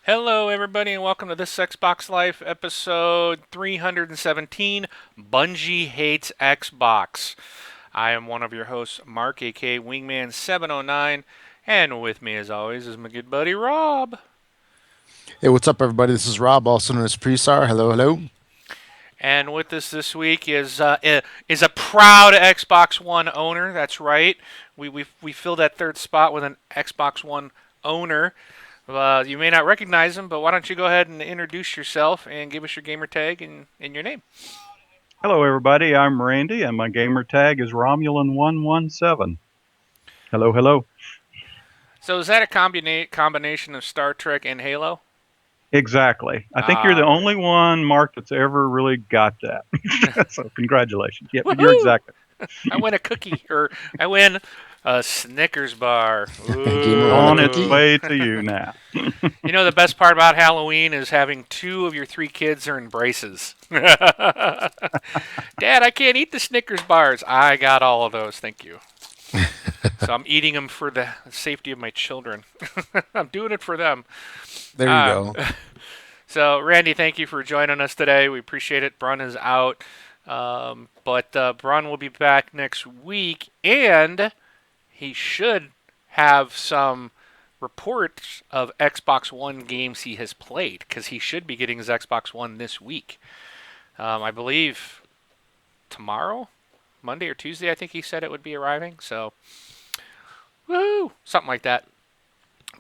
Hello, everybody, and welcome to this Xbox Life episode 317 Bungie Hates Xbox. I am one of your hosts, Mark, aka Wingman709, and with me, as always, is my good buddy Rob. Hey, what's up, everybody? This is Rob, also known as Presar. Hello, hello. And with us this week is a proud Xbox One owner. That's right. We filled that third spot with an Xbox One owner. You may not recognize him, but why don't you go ahead and introduce yourself and give us your gamer tag and your name? Hello, everybody. I'm Randy, and my gamer tag is Romulan117. Hello, hello. So is that a combination of Star Trek and Halo? Exactly. I think you're the All right. only one, Mark, that's ever really got that. So, congratulations. Yep, you're Woohoo! exactly. I win a cookie, or I win a Snickers bar. Gamer won a On its cookie. Ooh. way to you now. You know the best part about Halloween is having two of your three kids are in braces. Dad, I can't eat the Snickers bars. I got all of those, thank you. So I'm eating them for the safety of my children. I'm doing it for them. There you Uh, go. so Randy, thank you for joining us today. We appreciate it. Brun is out, but Brun will be back next week, and he should have some reports of Xbox One games he has played because he should be getting his Xbox One this week. I believe tomorrow, Monday or Tuesday. I think he said it would be arriving. So, woo, something like that.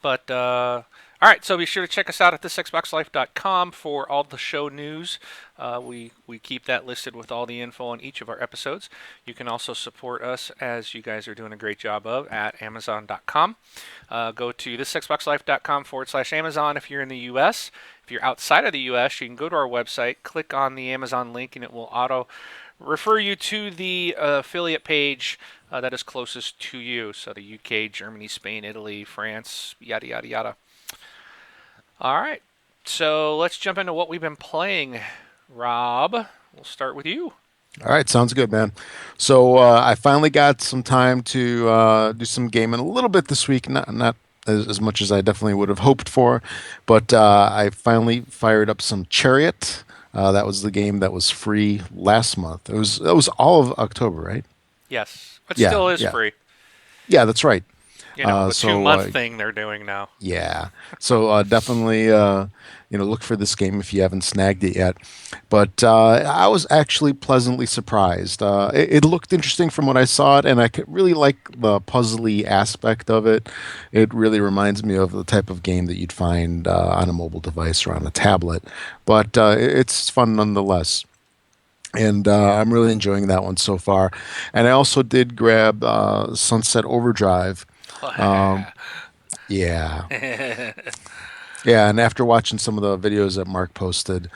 But all right, so be sure to check us out at thisxboxlife.com for all the show news. We keep that listed with all the info on each of our episodes. You can also support us, as you guys are doing a great job of, at amazon.com. Go to thisxboxlife.com/Amazon if you're in the U.S. If you're outside of the U.S., you can go to our website, click on the Amazon link, and it will auto refer you to the affiliate page that is closest to you. So the UK, Germany, Spain, Italy, France, yada, yada, yada. All right. So let's jump into what we've been playing. Rob, we'll start with you. All right, sounds good, man. So I finally got some time to do some gaming a little bit this week. Not as much as I definitely would have hoped for, but I finally fired up some Chariot. That was the game that was free last month. It was all of October, right? Yes. It Yeah, still is yeah, free. yeah. That's right. You know, the two So month thing they're doing now. Yeah. So definitely, look for this game if you haven't snagged it yet. But I was actually pleasantly surprised. It looked interesting from what I saw it, and I could really like the puzzly aspect of it. It really reminds me of the type of game that you'd find on a mobile device or on a tablet. But it's fun nonetheless. And I'm really enjoying that one so far. And I also did grab Sunset Overdrive. Um, yeah. Yeah, and after watching some of the videos that Mark posted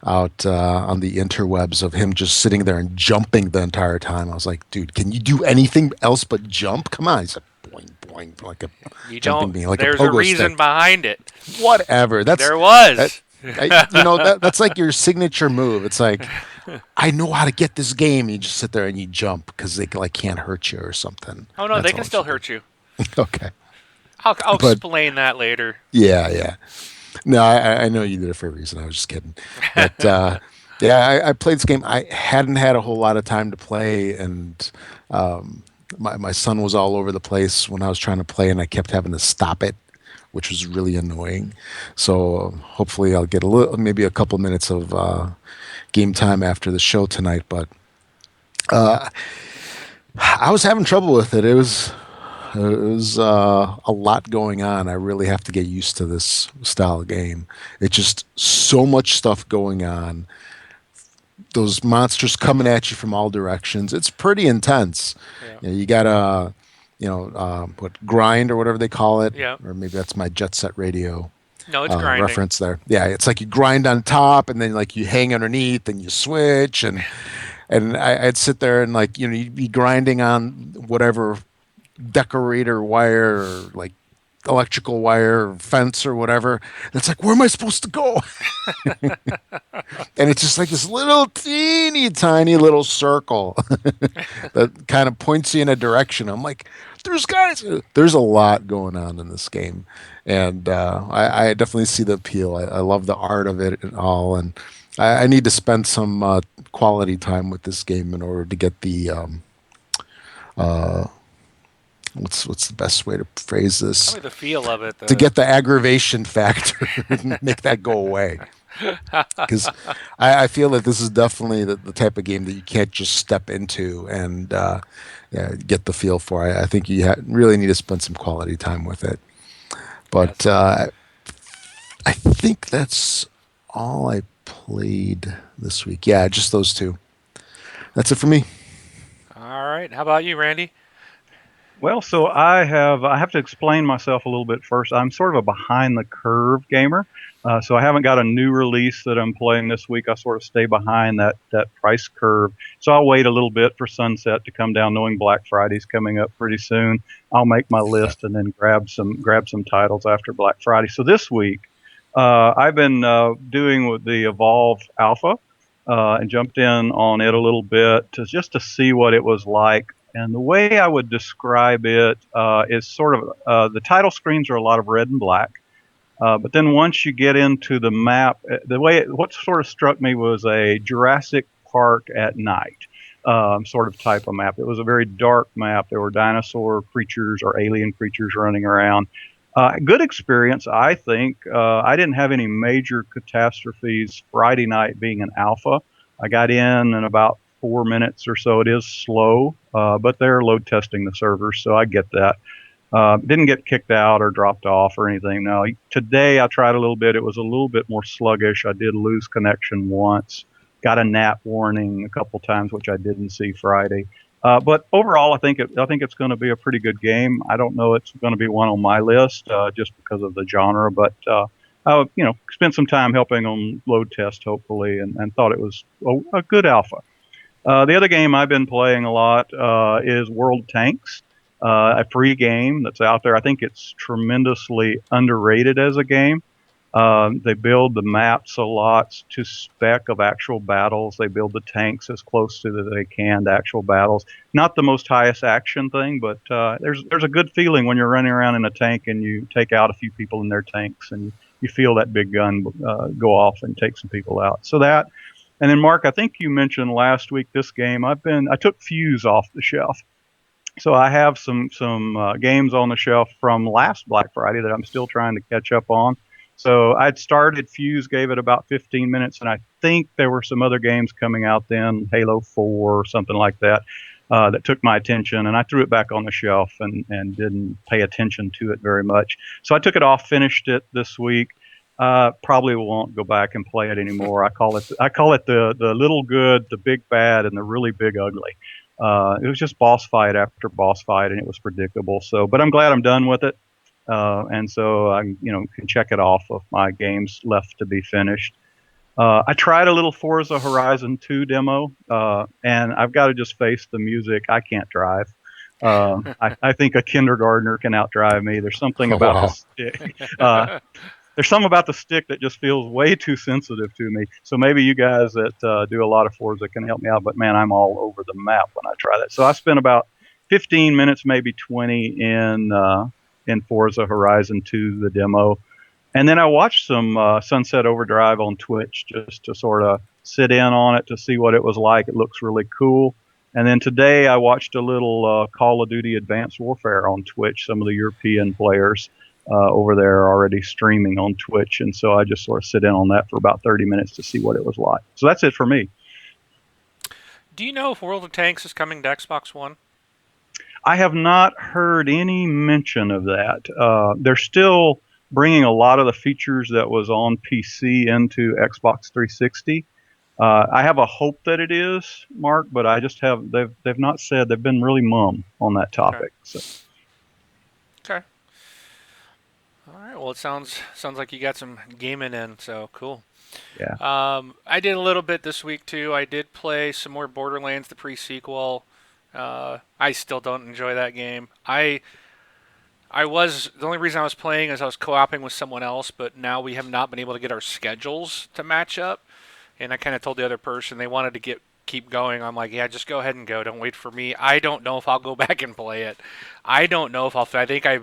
out on the interwebs of him just sitting there and jumping the entire time, I was like, dude, can you do anything else but jump? Come on. He's like, boing, boing, like a You jumping don't, being like a there's a pogo reason stick. behind it. Whatever. There That, was. that's like your signature move. It's like, I know how to get this game. You just sit there and you jump because they like can't hurt you or something. Oh, no, they That's can all that you still do. hurt you. Okay. I'll But explain that later. yeah, yeah. No, I know you did it for a reason. I was just kidding. But yeah, I played this game. I hadn't had a whole lot of time to play, and um, my son was all over the place when I was trying to play, and I kept having to stop it, which was really annoying. So hopefully, I'll get a little, maybe a couple minutes of game time after the show tonight. But I was having trouble with it. It was a lot going on. I really have to get used to this style of game. It's just so much stuff going on. Those monsters coming at you from all directions. It's pretty intense. Yeah. You gotta, what grind or whatever they call it, Yeah. or maybe that's my Jet Set Radio No, it's grinding. reference there. Yeah, it's like you grind on top, and then like you hang underneath, and you switch, and I'd sit there and like you'd be grinding on whatever decorator wire or like electrical wire or fence or whatever. And it's like, where am I supposed to go? And it's just like this little teeny tiny little circle that kind of points you in a direction. I'm like, there's a lot going on in this game, and I definitely see the appeal. I love the art of it and all, and I need to spend some quality time with this game in order to get the uh, what's the best way to phrase this? Probably the feel of it. To The get the aggravation factor and make that go away. Because I feel that this is definitely the type of game that you can't just step into and yeah, get the feel for. I think you really need to spend some quality time with it. But yes. I think that's all I played this week. Yeah, just those two. That's it for me. All right. How about you, Randy? Well, so I have to explain myself a little bit first. I'm sort of a behind the curve gamer, so I haven't got a new release that I'm playing this week. I sort of stay behind that price curve, so I'll wait a little bit for Sunset to come down, knowing Black Friday's coming up pretty soon. I'll make my list and then grab some titles after Black Friday. So this week, I've been doing with the Evolve Alpha. And jumped in on it a little bit just to see what it was like. And the way I would describe it is sort of the title screens are a lot of red and black. But then once you get into the map, what sort of struck me was a Jurassic Park at night sort of type of map. It was a very dark map. There were dinosaur creatures or alien creatures running around. Good experience, I think. I didn't have any major catastrophes Friday night being an alpha. I got in about 4 minutes or so. It is slow, but they're load testing the servers, so I get that. Didn't get kicked out or dropped off or anything. No, today I tried a little bit. It was a little bit more sluggish. I did lose connection once. Got a NAT warning a couple times, which I didn't see Friday. But overall, I think it's going to be a pretty good game. I don't know it's going to be one on my list just because of the genre, but I spent some time helping on load test hopefully, and thought it was a good alpha. The other game I've been playing a lot is World of Tanks, a free game that's out there. I think it's tremendously underrated as a game. They build the maps a lot to spec of actual battles. They build the tanks as close to that they can to actual battles. Not the most highest action thing, but there's a good feeling when you're running around in a tank and you take out a few people in their tanks and you feel that big gun go off and take some people out. So that, and then Mark, I think you mentioned last week this game. I took Fuse off the shelf, so I have some games on the shelf from last Black Friday that I'm still trying to catch up on. So I'd started Fuse, gave it about 15 minutes, and I think there were some other games coming out then, Halo 4 or something like that, that took my attention, and I threw it back on the shelf and didn't pay attention to it very much. So I took it off, finished it this week. Probably won't go back and play it anymore. I call it the little good, the big bad, and the really big ugly. It was just boss fight after boss fight, and it was predictable. So, but I'm glad I'm done with it, and so I, can check it off of my games left to be finished. I tried a little Forza Horizon 2 demo, and I've got to just face the music. I can't drive. I think a kindergartner can outdrive me. There's something Oh, about the wow. stick. There's something about the stick that just feels way too sensitive to me. So maybe you guys that do a lot of Forza can help me out. But man, I'm all over the map when I try that. So I spent about 15 minutes, maybe 20 in Forza Horizon 2, the demo, and then I watched some Sunset Overdrive on Twitch just to sort of sit in on it to see what it was like. It looks really cool. And then today I watched a little Call of Duty Advanced Warfare on Twitch. Some of the European players over there are already streaming on Twitch, and so I just sort of sit in on that for about 30 minutes to see what it was like. So that's it for me. Do you know if World of Tanks is coming to Xbox One? I have not heard any mention of that. They're still bringing a lot of the features that was on PC into Xbox 360. I have a hope that it is, Mark, but I just have they've not said. They've been really mum on that Okay. topic. So Okay. All right. Well, it sounds like you got some gaming in, so cool. yeah. I did a little bit this week too. I did play some more Borderlands, the pre-sequel. I still don't enjoy that game. I I was the only reason I was playing is I was co-oping with someone else, but now we have not been able to get our schedules to match up. And I kind of told the other person they wanted to keep going. I'm like, yeah, just go ahead and go. Don't wait for me. I don't know if I'll go back and play it. I don't know if I'll. I think I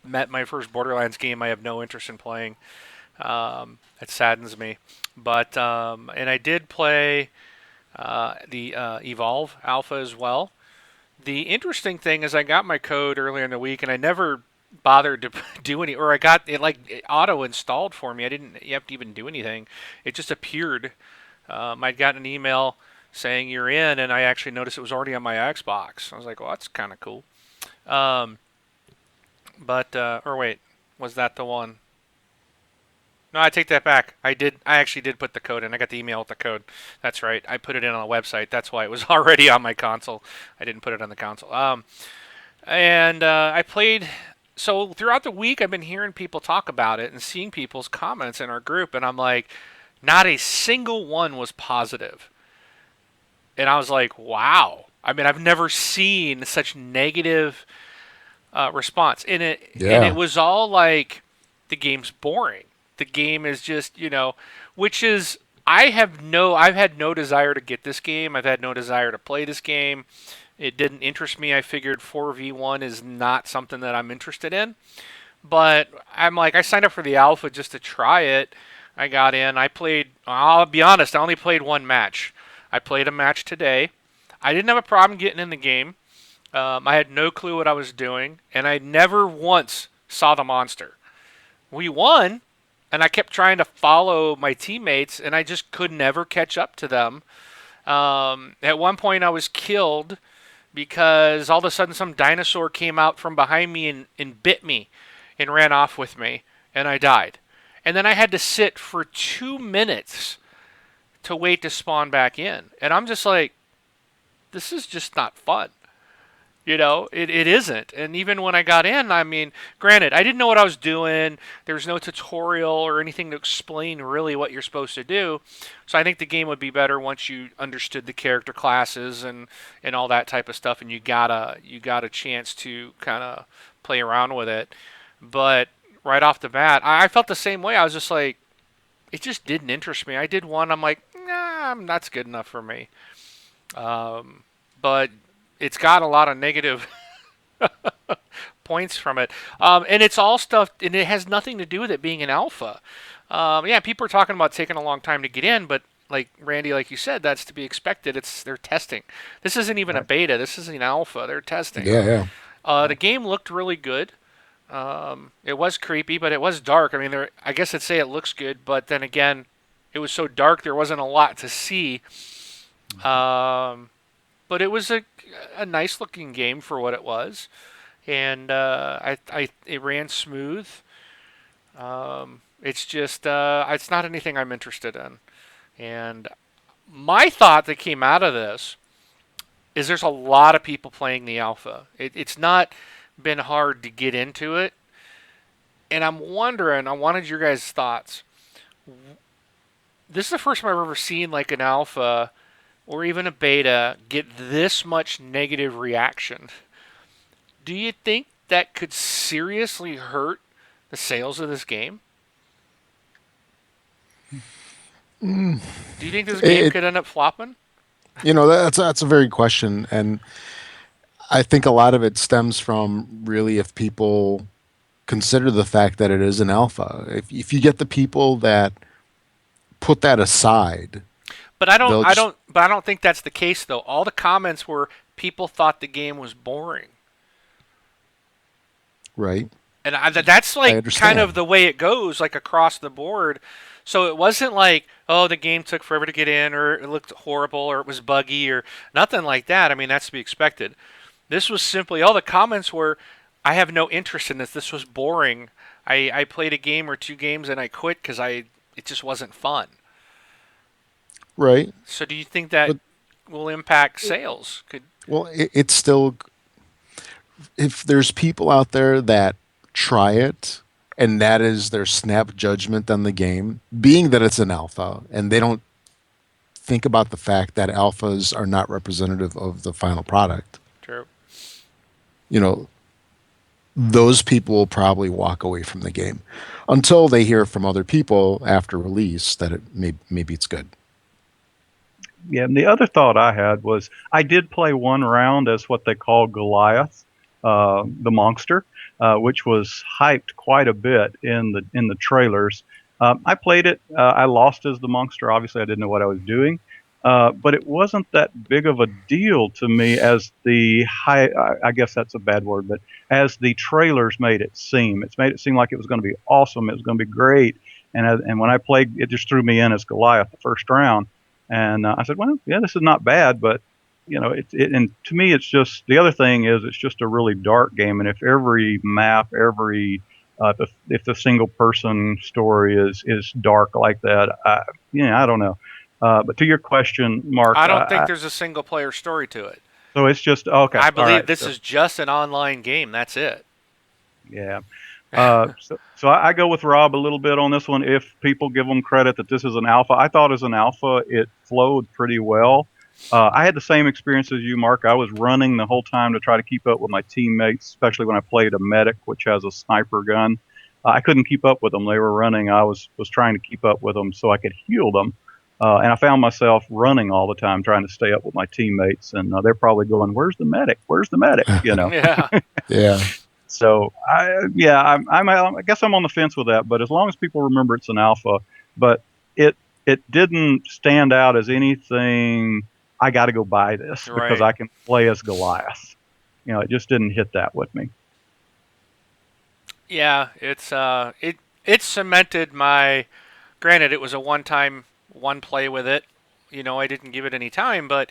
met my first Borderlands game. I have no interest in playing. It saddens me. But and I did play the Evolve Alpha as well. The interesting thing is I got my code earlier in the week and I never bothered to do any, or I got it like it auto installed for me. I didn't you have to even do anything. It just appeared. I'd gotten an email saying you're in, and I actually noticed it was already on my Xbox. I was like, well, that's kind of cool. Um, but or wait, was that the one? No, I take that back. I did. I actually did put the code in. I got the email with the code. That's right. I put it in on the website. That's why it was already on my console. I didn't put it on the console. And I played. So throughout the week, I've been hearing people talk about it and seeing people's comments in our group, and I'm like, not a single one was positive. And I was like, wow. I mean, I've never seen such negative response in it, and it Yeah. was all like the game's boring. The game is just, which is I've had no desire to get this game. I've had no desire to play this game. It didn't interest me. I figured 4v1 is not something that I'm interested in. But I'm like, I signed up for the alpha just to try it. I got in. I played. I'll be honest. I only played one match. I played a match today. I didn't have a problem getting in the game. I had no clue what I was doing, and I never once saw the monster. We won, and I kept trying to follow my teammates, and I just could never catch up to them. At one point, I was killed because all of a sudden some dinosaur came out from behind me and bit me and ran off with me, and I died. And then I had to sit for 2 minutes to wait to spawn back in. And I'm just like, this is just not fun. It isn't. And even when I got in, I mean, granted, I didn't know what I was doing. There was no tutorial or anything to explain really what you're supposed to do. So I think the game would be better once you understood the character classes and all that type of stuff, and you got a chance to kind of play around with it. But right off the bat, I felt the same way. I was just like, it just didn't interest me. I did one. I'm like, nah, that's good enough for me. But it's got a lot of negative points from it, and it's all stuff, and it has nothing to do with it being an alpha. Yeah, people are talking about taking a long time to get in, but like Randy, like you said, that's to be expected. They're testing. This isn't even a Right. beta. This is an alpha. They're testing. Yeah, yeah. The game looked really good. It was creepy, but it was dark. I mean, I guess I'd say it looks good, but then again, it was so dark there wasn't a lot to see. Um, but it was a nice looking game for what it was, and it ran smooth. It's just it's not anything I'm interested in. And my thought that came out of this is there's a lot of people playing the alpha. It's not been hard to get into it, and I'm wondering. I wanted your guys' thoughts. This is the first time I've ever seen like an alpha or even a beta get this much negative reaction. Do you think that could seriously hurt the sales of this game? Mm, Do you think this game It, could end up flopping? that's a very question, and I think a lot of it stems from really if people consider the fact that it is an alpha. If you get the people that put that aside, But I don't, they'll I just don't, but I don't think that's the case though. All the comments were people thought the game was boring, right. and that's I like kind of understand. the way it goes, like across the board. So it wasn't like, oh, the game took forever to get in, or it looked horrible, or it was buggy, or nothing like that. I mean, that's to be expected. This was simply all the comments were, I have no interest in this. This was boring. I played a game or two games and I quit because it just wasn't fun. Right. So do you think that But will impact sales? Could well, it's still if there's people out there that try it and that is their snap judgment on the game, being that it's an alpha and they don't think about the fact that alphas are not representative of the final product. true. You know, those people will probably walk away from the game until they hear from other people after release that maybe it's good. Yeah, and the other thought I had was I did play one round as what they call Goliath, the monster, which was hyped quite a bit in the trailers. I played it. I lost as the monster. Obviously, I didn't know what I was doing, but it wasn't that big of a deal to me as the high. I guess that's a bad word, but as the trailers made it seem, it's made it seem like it was going to be awesome. It was going to be great, and when I played, it just threw me in as Goliath the first round. And I said, well, yeah, this is not bad, but and to me, it's just the other thing is it's just a really dark game, and if every map, if the single person story is dark like that, I don't know. But to your question, Mark, I don't think there's a single player story to it. so it's just okay, I all believe right, this is just an online game. That's it. yeah. So I go with Rob a little bit on this one. If people give them credit that this is an alpha, I thought as an alpha it flowed pretty well. I had the same experience as you, Mark. I was running the whole time to try to keep up with my teammates, especially when I played a medic, which has a sniper gun. I couldn't keep up with them; they were running. I was trying to keep up with them so I could heal them, and I found myself running all the time trying to stay up with my teammates. And they're probably going, "Where's the medic? Where's the medic?" Yeah. Yeah. So I guess I'm on the fence with that. But as long as people remember it's an alpha, but it it didn't stand out as anything. I got to go buy this because Right. I can play as Goliath. It just didn't hit that with me. Yeah, it cemented my. Granted, it was a one-time one play with it. I didn't give it any time, but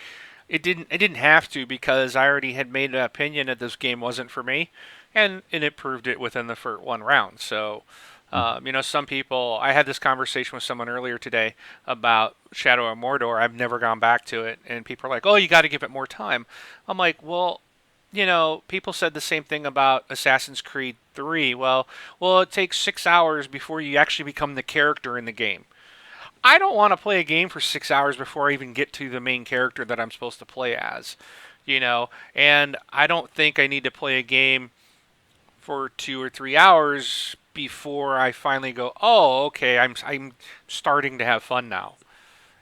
it didn't have to because I already had made an opinion that this game wasn't for me, and it proved it within the first one round. So, some people. I had this conversation with someone earlier today about Shadow of Mordor. I've never gone back to it, and people are like, "Oh, you got to give it more time." I'm like, "Well, people said the same thing about Assassin's Creed 3. Well, it takes 6 hours before you actually become the character in the game. I don't want to play a game for 6 hours before I even get to the main character that I'm supposed to play as, and I don't think I need to play a game for 2 or 3 hours before I finally go, oh, okay, I'm starting to have fun now.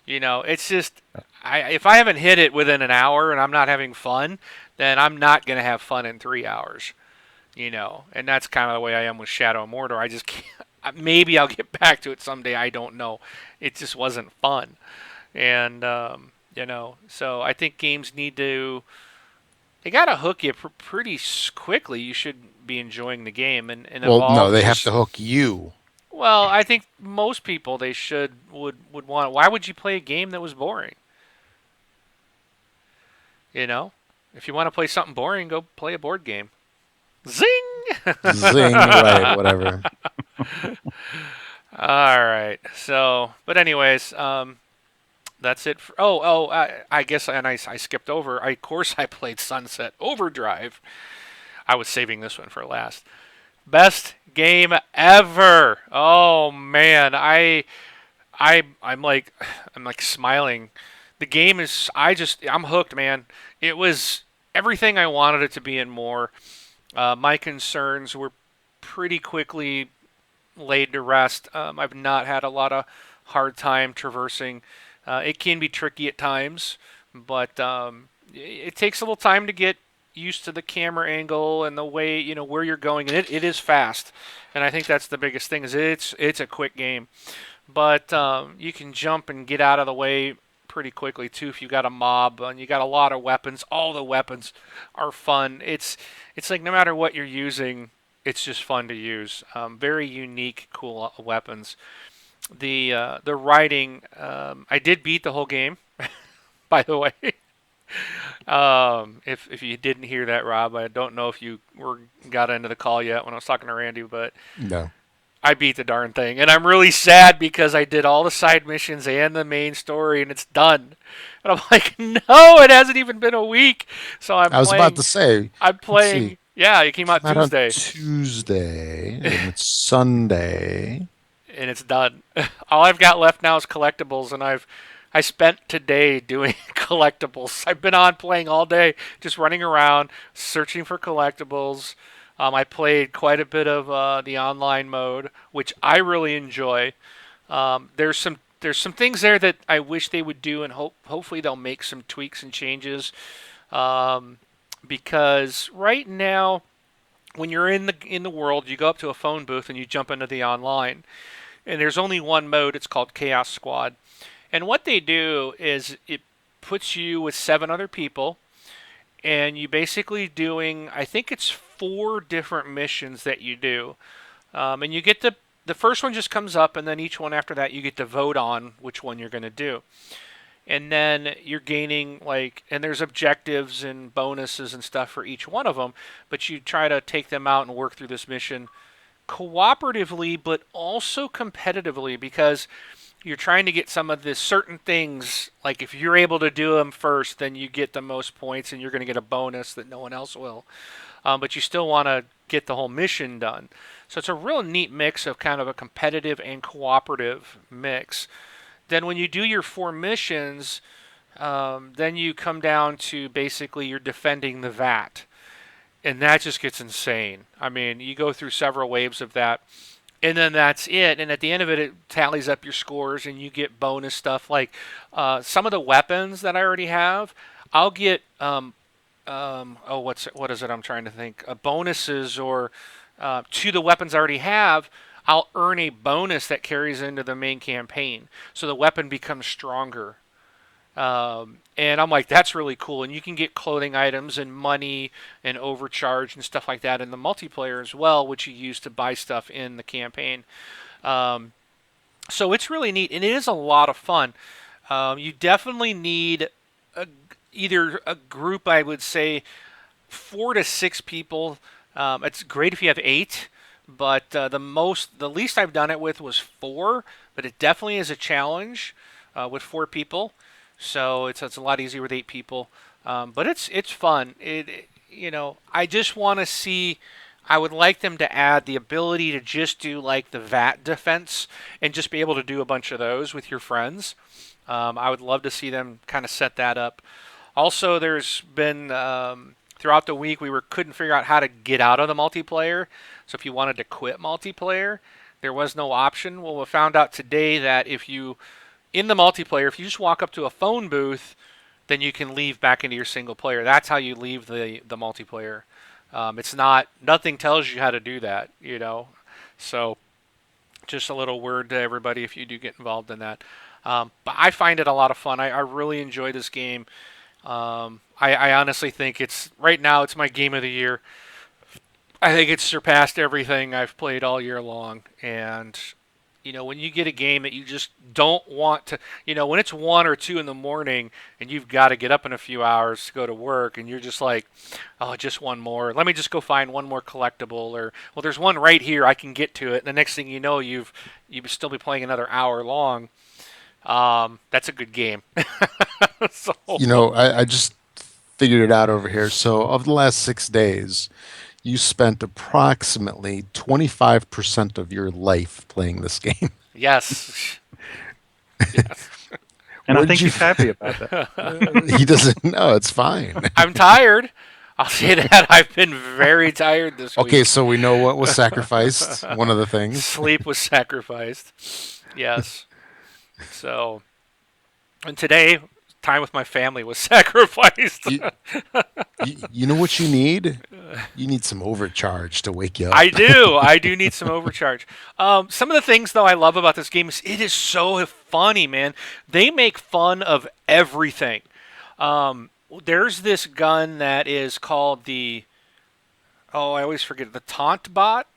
It's just if I haven't hit it within an hour and I'm not having fun, then I'm not gonna have fun in 3 hours. And that's kind of the way I am with Shadow of Mordor. I just can't. Maybe I'll get back to it someday. I don't know. It just wasn't fun, and so I think games need to. They gotta hook you pretty quickly. You should be enjoying the game and Well, no, evolve. they have to Just hook you. well, I think most people they would want. Why would you play a game that was boring? You know, if you want to play something boring, go play a board game. Zing! Zing, right, whatever. All right. So, but anyways, that's it. I guess, and I skipped over. Of course, I played Sunset Overdrive. I was saving this one for last. Best game ever. Oh man, I'm like smiling. The game is. I'm hooked, man. It was everything I wanted it to be and more. My concerns were pretty quickly laid to rest. I've not had a lot of hard time traversing. It can be tricky at times, but it takes a little time to get used to the camera angle and the way where you're going. And it is fast, and I think that's the biggest thing. Is it's a quick game, but you can jump and get out of the way pretty quickly too if you got a mob and you got a lot of weapons. All the weapons are fun. It's like no matter what you're using, it's just fun to use. Very unique, cool weapons. The writing, I did beat the whole game, by the way. If you didn't hear that, Rob, I don't know if you got into the call yet when I was talking to Randy, but No. I beat the darn thing, and I'm really sad because I did all the side missions and the main story, and it's done. And I'm like, no, it hasn't even been a week. So I'm I was about playing. to say, I'm let's see. playing. Yeah, it came out Not on Tuesday, Tuesday, and it's Sunday. and it's done. All I've got left now is collectibles, and I spent today doing collectibles. I've been on playing all day, just running around searching for collectibles. I played quite a bit of the online mode, which I really enjoy. There's some things there that I wish they would do, and hopefully they'll make some tweaks and changes. Um, because right now, when you're in the world, you go up to a phone booth and you jump into the online, and there's only one mode. It's called Chaos Squad, and what they do is it puts you with 7 other people, and you basically doing, I think it's 4 different missions that you do. And you get the first one just comes up, and then each one after that you get to vote on which one you're going to do. And then you're gaining, like, and there's objectives and bonuses and stuff for each one of them, but you try to take them out and work through this mission cooperatively, but also competitively, because you're trying to get some of the certain things. Like, if you're able to do them first, then you get the most points, and you're going to get a bonus that no one else will. But you still want to get the whole mission done. So it's a real neat mix of kind of a competitive and cooperative mix. Then when you do your 4 missions, then you come down to basically you're defending the vat. And that just gets insane. I mean, you go through several waves of that, and then that's it. And at the end of it, it tallies up your scores, and you get bonus stuff like some of the weapons that I already have. I'll get oh, what is it? I'm trying to think. Bonuses or to the weapons I already have. I'll earn a bonus that carries into the main campaign, so the weapon becomes stronger. And I'm like, that's really cool. And you can get clothing items and money and overcharge and stuff like that in the multiplayer as well, which you use to buy stuff in the campaign. Um, so it's really neat, and it is a lot of fun. You definitely need a, either a group, I would say, 4 to 6 people. It's great if you have 8, but the least I've done it with was 4. But it definitely is a challenge with 4 people. So it's a lot easier with 8 people. But it's fun. I just want to see. I would like them to add the ability to just do like the VAT defense and just be able to do a bunch of those with your friends. I would love to see them kind of set that up. Also, there's been throughout the week we couldn't figure out how to get out of the multiplayer. So if you wanted to quit multiplayer, there was no option. Well, we found out today that if you in the multiplayer, if you just walk up to a phone booth, then you can leave back into your single player. That's how you leave the multiplayer. It's not, nothing tells you how to do that. So just a little word to everybody if you do get involved in that. But I find it a lot of fun. I really enjoy this game. I honestly think right now it's my game of the year. I think it's surpassed everything I've played all year long. And when you get a game that you just don't want to, when it's 1 or 2 in the morning and you've got to get up in a few hours to go to work, and you're just like, oh, just one more. Let me just go find one more collectible, or, well, there's one right here. I can get to it. And the next thing you know, you've still be playing another hour long. That's a good game. So, I just figured it out over here. So, of the last 6 days, you spent approximately 25% of your life playing this game. yes. Yes. And I What did think you? he's happy about that. He doesn't know. It's fine. I'm tired. I'll say that. I've been very tired this Okay, week. so we know what was sacrificed. One of the things. Sleep was sacrificed. Yes. So, and today, time with my family was sacrificed. You, you know what you need? You need some overcharge to wake you up. I do. I do need some overcharge. Some of the things, though, I love about this game is it is so funny, man. They make fun of everything. There's this gun that is called I always forget it, the taunt bot.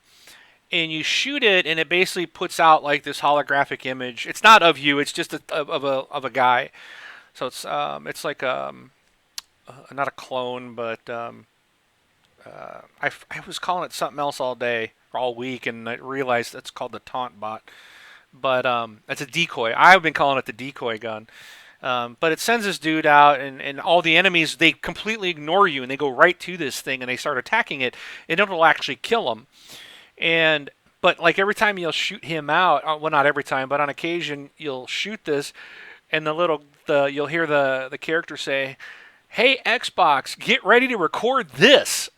And you shoot it, and it basically puts out like this holographic image. It's not of you. It's just of a guy. So it's like not a clone, but I was calling it something else all day or all week, and I realized it's called the taunt bot. But it's a decoy. I've been calling it the decoy gun. But it sends this dude out, and all the enemies, they completely ignore you, and they go right to this thing, and they start attacking it, and it'll actually kill them. But like every time you'll shoot him out, well, not every time, but on occasion you'll shoot this, and you'll hear the character say, "Hey, Xbox, get ready to record this."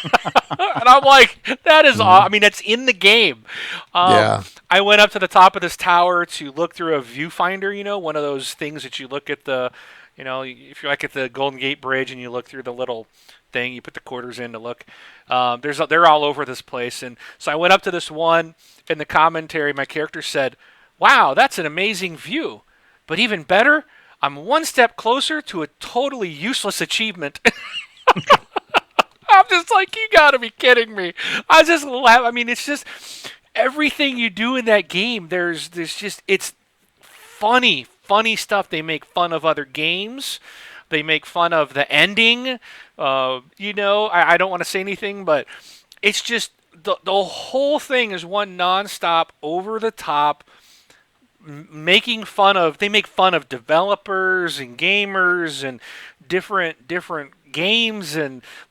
And I'm like, that is all. I Mhm. mean, that's in the game. Um, Yeah. I went up to the top of this tower to look through a viewfinder. One of those things that you look at if you're like at the Golden Gate Bridge and you look through the little thing, you put the quarters in to look. They're all over this place, and so I went up to this one. In the commentary, my character said, "Wow, that's an amazing view, but even better, I'm one step closer to a totally useless achievement." I'm just like, you gotta be kidding me. I just laugh. I mean, it's just everything you do in that game. There's just it's funny stuff. They make fun of other games. They make fun of the ending. I don't want to say anything, but it's just the whole thing is one nonstop, over the top, making fun of. They make fun of developers and gamers and different games,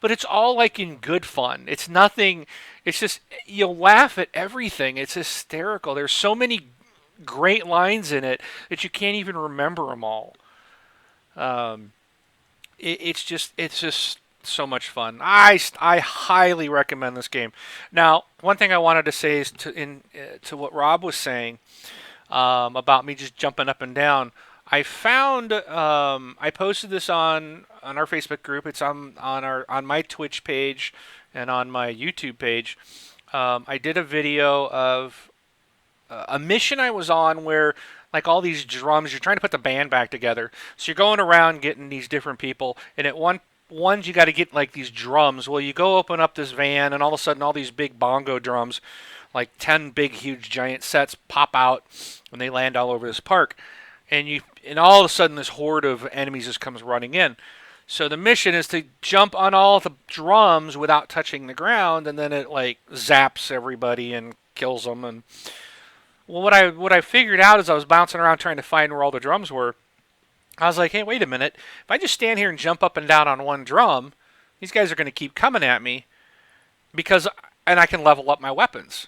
but it's all like in good fun. It's nothing. It's just you'll laugh at everything. It's hysterical. There's so many great lines in it that you can't even remember them all. Um, it's just so much fun. I highly recommend this game. Now, one thing I wanted to say is to what Rob was saying about me just jumping up and down. I found I posted this on our Facebook group. It's on my Twitch page and on my YouTube page. I did a video of a mission I was on where like all these drums, you're trying to put the band back together. So you're going around getting these different people, and at ones you got to get like these drums. Well, you go open up this van, and all of a sudden all these big bongo drums, like 10 big huge giant sets, pop out, and they land all over this park. And all of a sudden this horde of enemies just comes running in. So the mission is to jump on all the drums without touching the ground, and then it like zaps everybody and kills them. And well, what I figured out as I was bouncing around trying to find where all the drums were, I was like, hey, wait a minute. If I just stand here and jump up and down on one drum, these guys are going to keep coming at me and I can level up my weapons.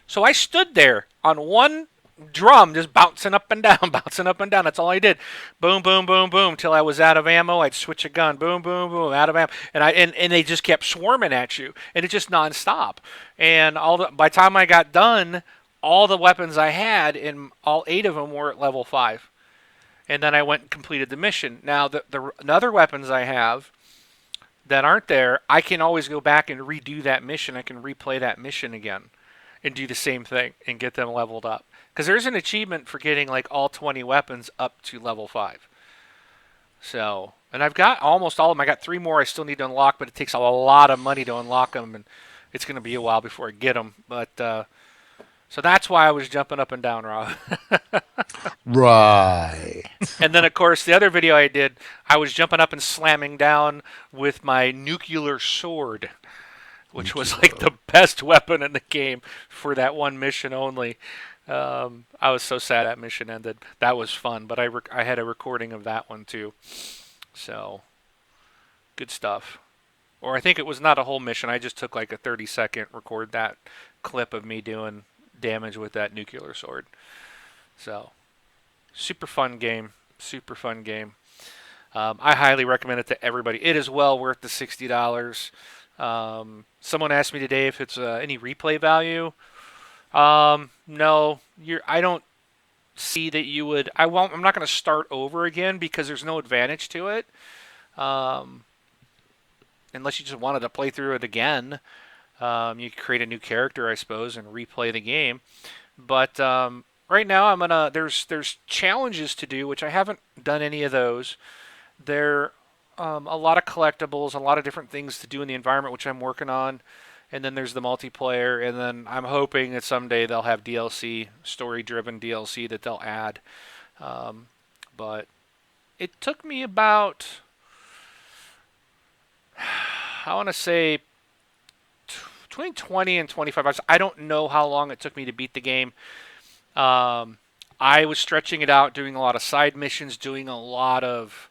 So I stood there on one drum, just bouncing up and down, bouncing up and down. That's all I did. Boom, boom, boom, boom, till I was out of ammo. I'd switch a gun. Boom, boom, boom, out of ammo, and they just kept swarming at you, and it's just nonstop. And by the time I got done, all the weapons I had, and all 8 of them were at level 5. And then I went and completed the mission. Now, the other weapons I have that aren't there, I can always go back and redo that mission. I can replay that mission again and do the same thing and get them leveled up. Because there's an achievement for getting like all 20 weapons up to level 5. So, and I've got almost all of them. I got 3 more I still need to unlock, but it takes a lot of money to unlock them, and it's going to be a while before I get them. But so that's why I was jumping up and down, Rob. Right. And then, of course, the other video I did, I was jumping up and slamming down with my nuclear sword, which was like the best weapon in the game for that one mission only. I was so sad that mission ended. That was fun, but I had a recording of that one too. So, good stuff. Or I think it was not a whole mission. I just took like a 30-second record that clip of me doing damage with that nuclear sword. So, super fun game. Super fun game. I highly recommend it to everybody. It is well worth the $60. Someone asked me today if it's any replay value. No, I don't see that you would. I'm not going to start over again because there's no advantage to it. Unless you just wanted to play through it again, you could create a new character, I suppose, and replay the game. But right now, I'm gonna. There's challenges to do, which I haven't done any of those. There a lot of collectibles, a lot of different things to do in the environment, which I'm working on. And then there's the multiplayer, and then I'm hoping that someday they'll have DLC, story-driven DLC that they'll add. But it took me about, I want to say, between 20 and 25 hours. I don't know how long it took me to beat the game. I was stretching it out, doing a lot of side missions, doing a lot of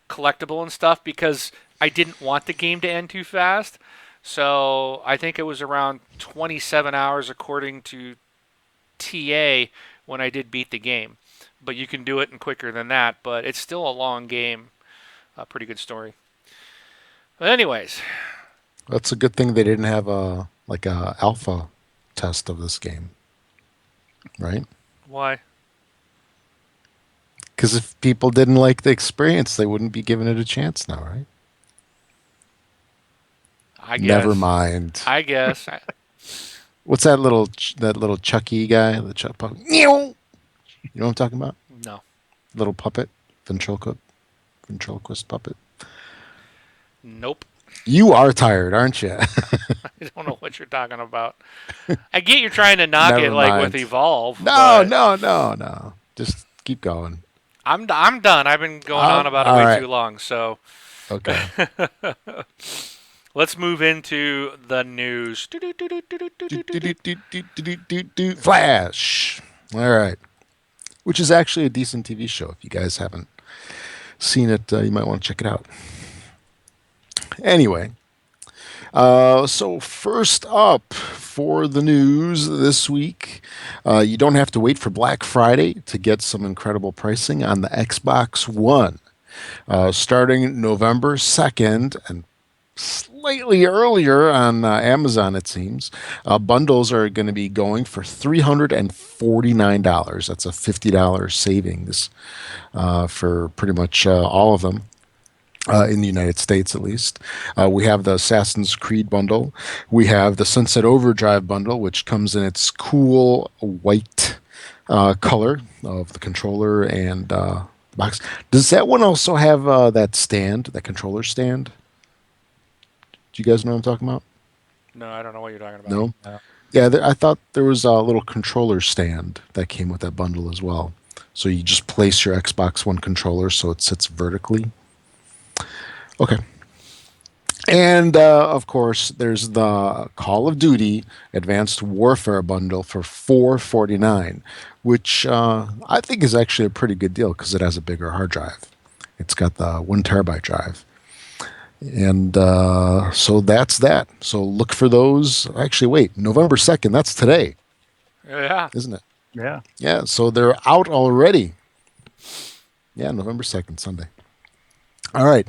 collectible and stuff because I didn't want the game to end too fast. So I think it was around 27 hours according to TA when I did beat the game. But you can do it in quicker than that, but it's still a long game. A pretty good story. But anyways, That's a good thing they didn't have a alpha test of this game, right? why? Because if people didn't like the experience, they wouldn't be giving it a chance now, right? I Never guess. mind. I guess. What's that little Chucky guy? The Chuck puppet. You know what I'm talking about? No. Little puppet, ventriloquist puppet. Nope. You are tired, aren't you? I don't know what you're talking about. I get you're trying to knock it Never like with mind. Evolve, No, but no, no, no. Just keep going. I'm done. I've been going on about it All way right. too long. So Okay. let's move into the news. Flash. All right. Which is actually a decent TV show. If you guys haven't seen it, you might want to check it out. Anyway, so first up for the news this week, you don't have to wait for Black Friday to get some incredible pricing on the Xbox One. Starting November 2nd and slightly earlier on Amazon, it seems, bundles are going to be going for $349. That's a $50 savings for pretty much all of them. In the United States, at least. We have the Assassin's Creed bundle. We have the Sunset Overdrive bundle, which comes in its cool white color of the controller and box. Does that one also have that stand, that controller stand? Do you guys know what I'm talking about? No, I don't know what you're talking about. No? Yeah. Yeah, I thought there was a little controller stand that came with that bundle as well. So you just place your Xbox One controller so it sits vertically. Okay. And of course, there's the Call of Duty Advanced Warfare bundle for $449, which I think is actually a pretty good deal because it has a bigger hard drive. It's got the 1 terabyte drive. And so that's that. So look for those. Actually, wait, November 2nd, that's today, Yeah. isn't it? Yeah. Yeah, so they're out already. Yeah, November 2nd, Sunday. All right.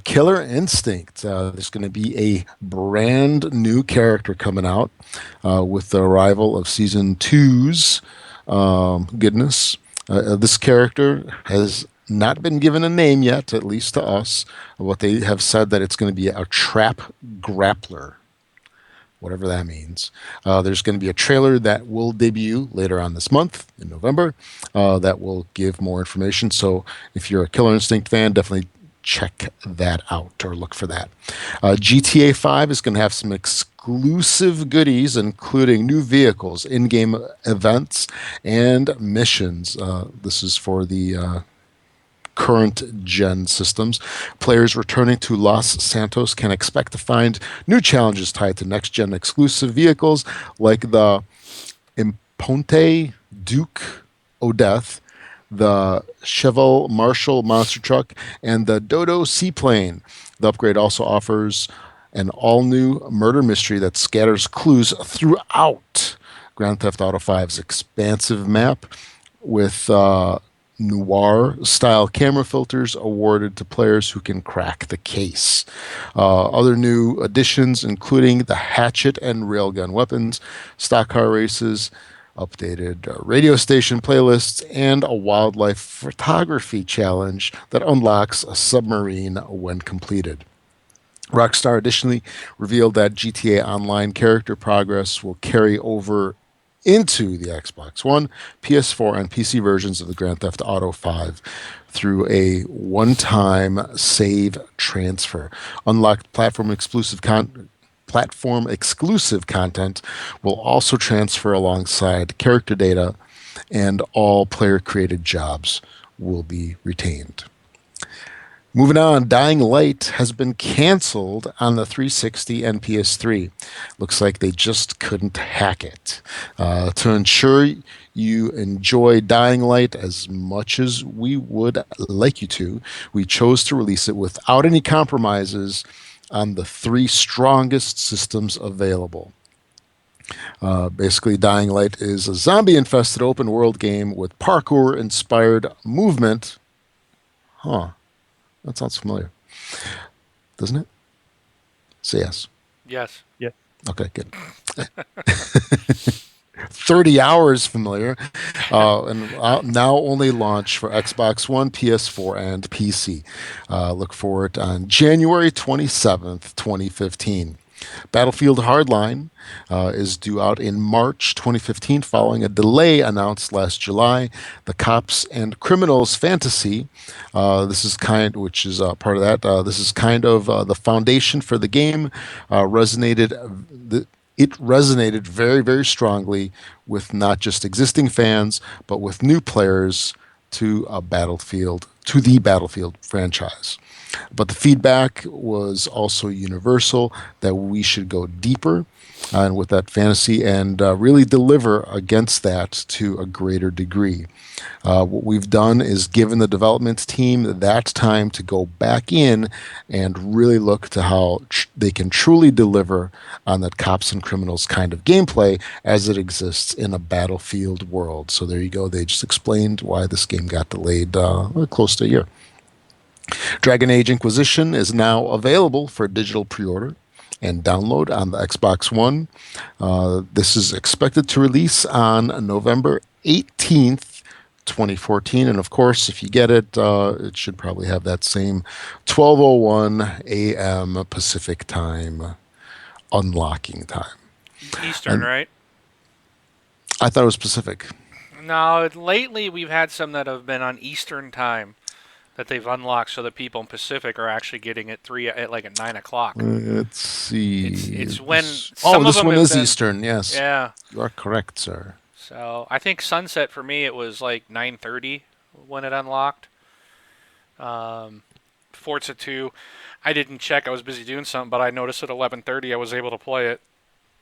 Killer Instinct. There's going to be a brand new character coming out with the arrival of season two's goodness. This character has not been given a name yet, at least to us. What they have said that it's going to be a trap grappler, whatever that means. There's going to be a trailer that will debut later on this month in November that will give more information. So if you're a Killer Instinct fan, definitely check that out or look for that. GTA 5 is going to have some exclusive goodies, including new vehicles, in game events, and missions. This is for the current gen systems. Players returning to Los Santos can expect to find new challenges tied to next gen exclusive vehicles like the Imponte Duke Odeth, the Chevelle Marshall monster truck, and the Dodo seaplane. The upgrade also offers an all new murder mystery that scatters clues throughout Grand Theft Auto 5's expansive map with noir style camera filters awarded to players who can crack the case. Other new additions, including the hatchet and railgun weapons, stock car races, updated radio station playlists, and a wildlife photography challenge that unlocks a submarine when completed. Rockstar additionally revealed that GTA Online character progress will carry over into the Xbox One, PS4, and PC versions of the Grand Theft Auto 5 through a one-time save transfer. Unlocked platform exclusive content will also transfer alongside character data, and all player created jobs will be retained. Moving on, Dying Light has been canceled on the 360 and PS3. Looks like they just couldn't hack it. To ensure you enjoy Dying Light as much as we would like you to, we chose to release it without any compromises on the three strongest systems available. Basically, Dying Light is a zombie infested open world game with parkour inspired movement. Huh, that sounds familiar, doesn't it? Say yes. Yes. Yeah. Okay, good. 30 hours familiar, and now only launch for Xbox One, PS4, and PC. Look for it on January 27th, 2015. Battlefield Hardline is due out in March 2015 following a delay announced last July. The Cops and Criminals Fantasy, which is part of that. This is kind of the foundation for the game. It resonated very, very strongly with not just existing fans, but with new players to the Battlefield franchise. But the feedback was also universal that we should go deeper and with that fantasy and really deliver against that to a greater degree. What we've done is given the development team that time to go back in and really look to how they can truly deliver on that cops and criminals kind of gameplay as it exists in a Battlefield world. So there you go. They just explained why this game got delayed close to a year. Dragon Age Inquisition is now available for digital pre-order and download on the Xbox One. This is expected to release on November 18th, 2014. And of course, if you get it, it should probably have that same 12:01 a.m. Pacific time unlocking time. Eastern, And right? I thought it was Pacific. No, lately we've had some that have been on Eastern time that they've unlocked, so that people in Pacific are actually getting it at 9 o'clock. Let's see. It's when Oh, some of this them one have is been, Eastern. Yes, yeah. you are correct, sir. So I think sunset for me it was like 9:30 when it unlocked. Forza 2, I didn't check. I was busy doing something, but I noticed at 11:30 I was able to play it.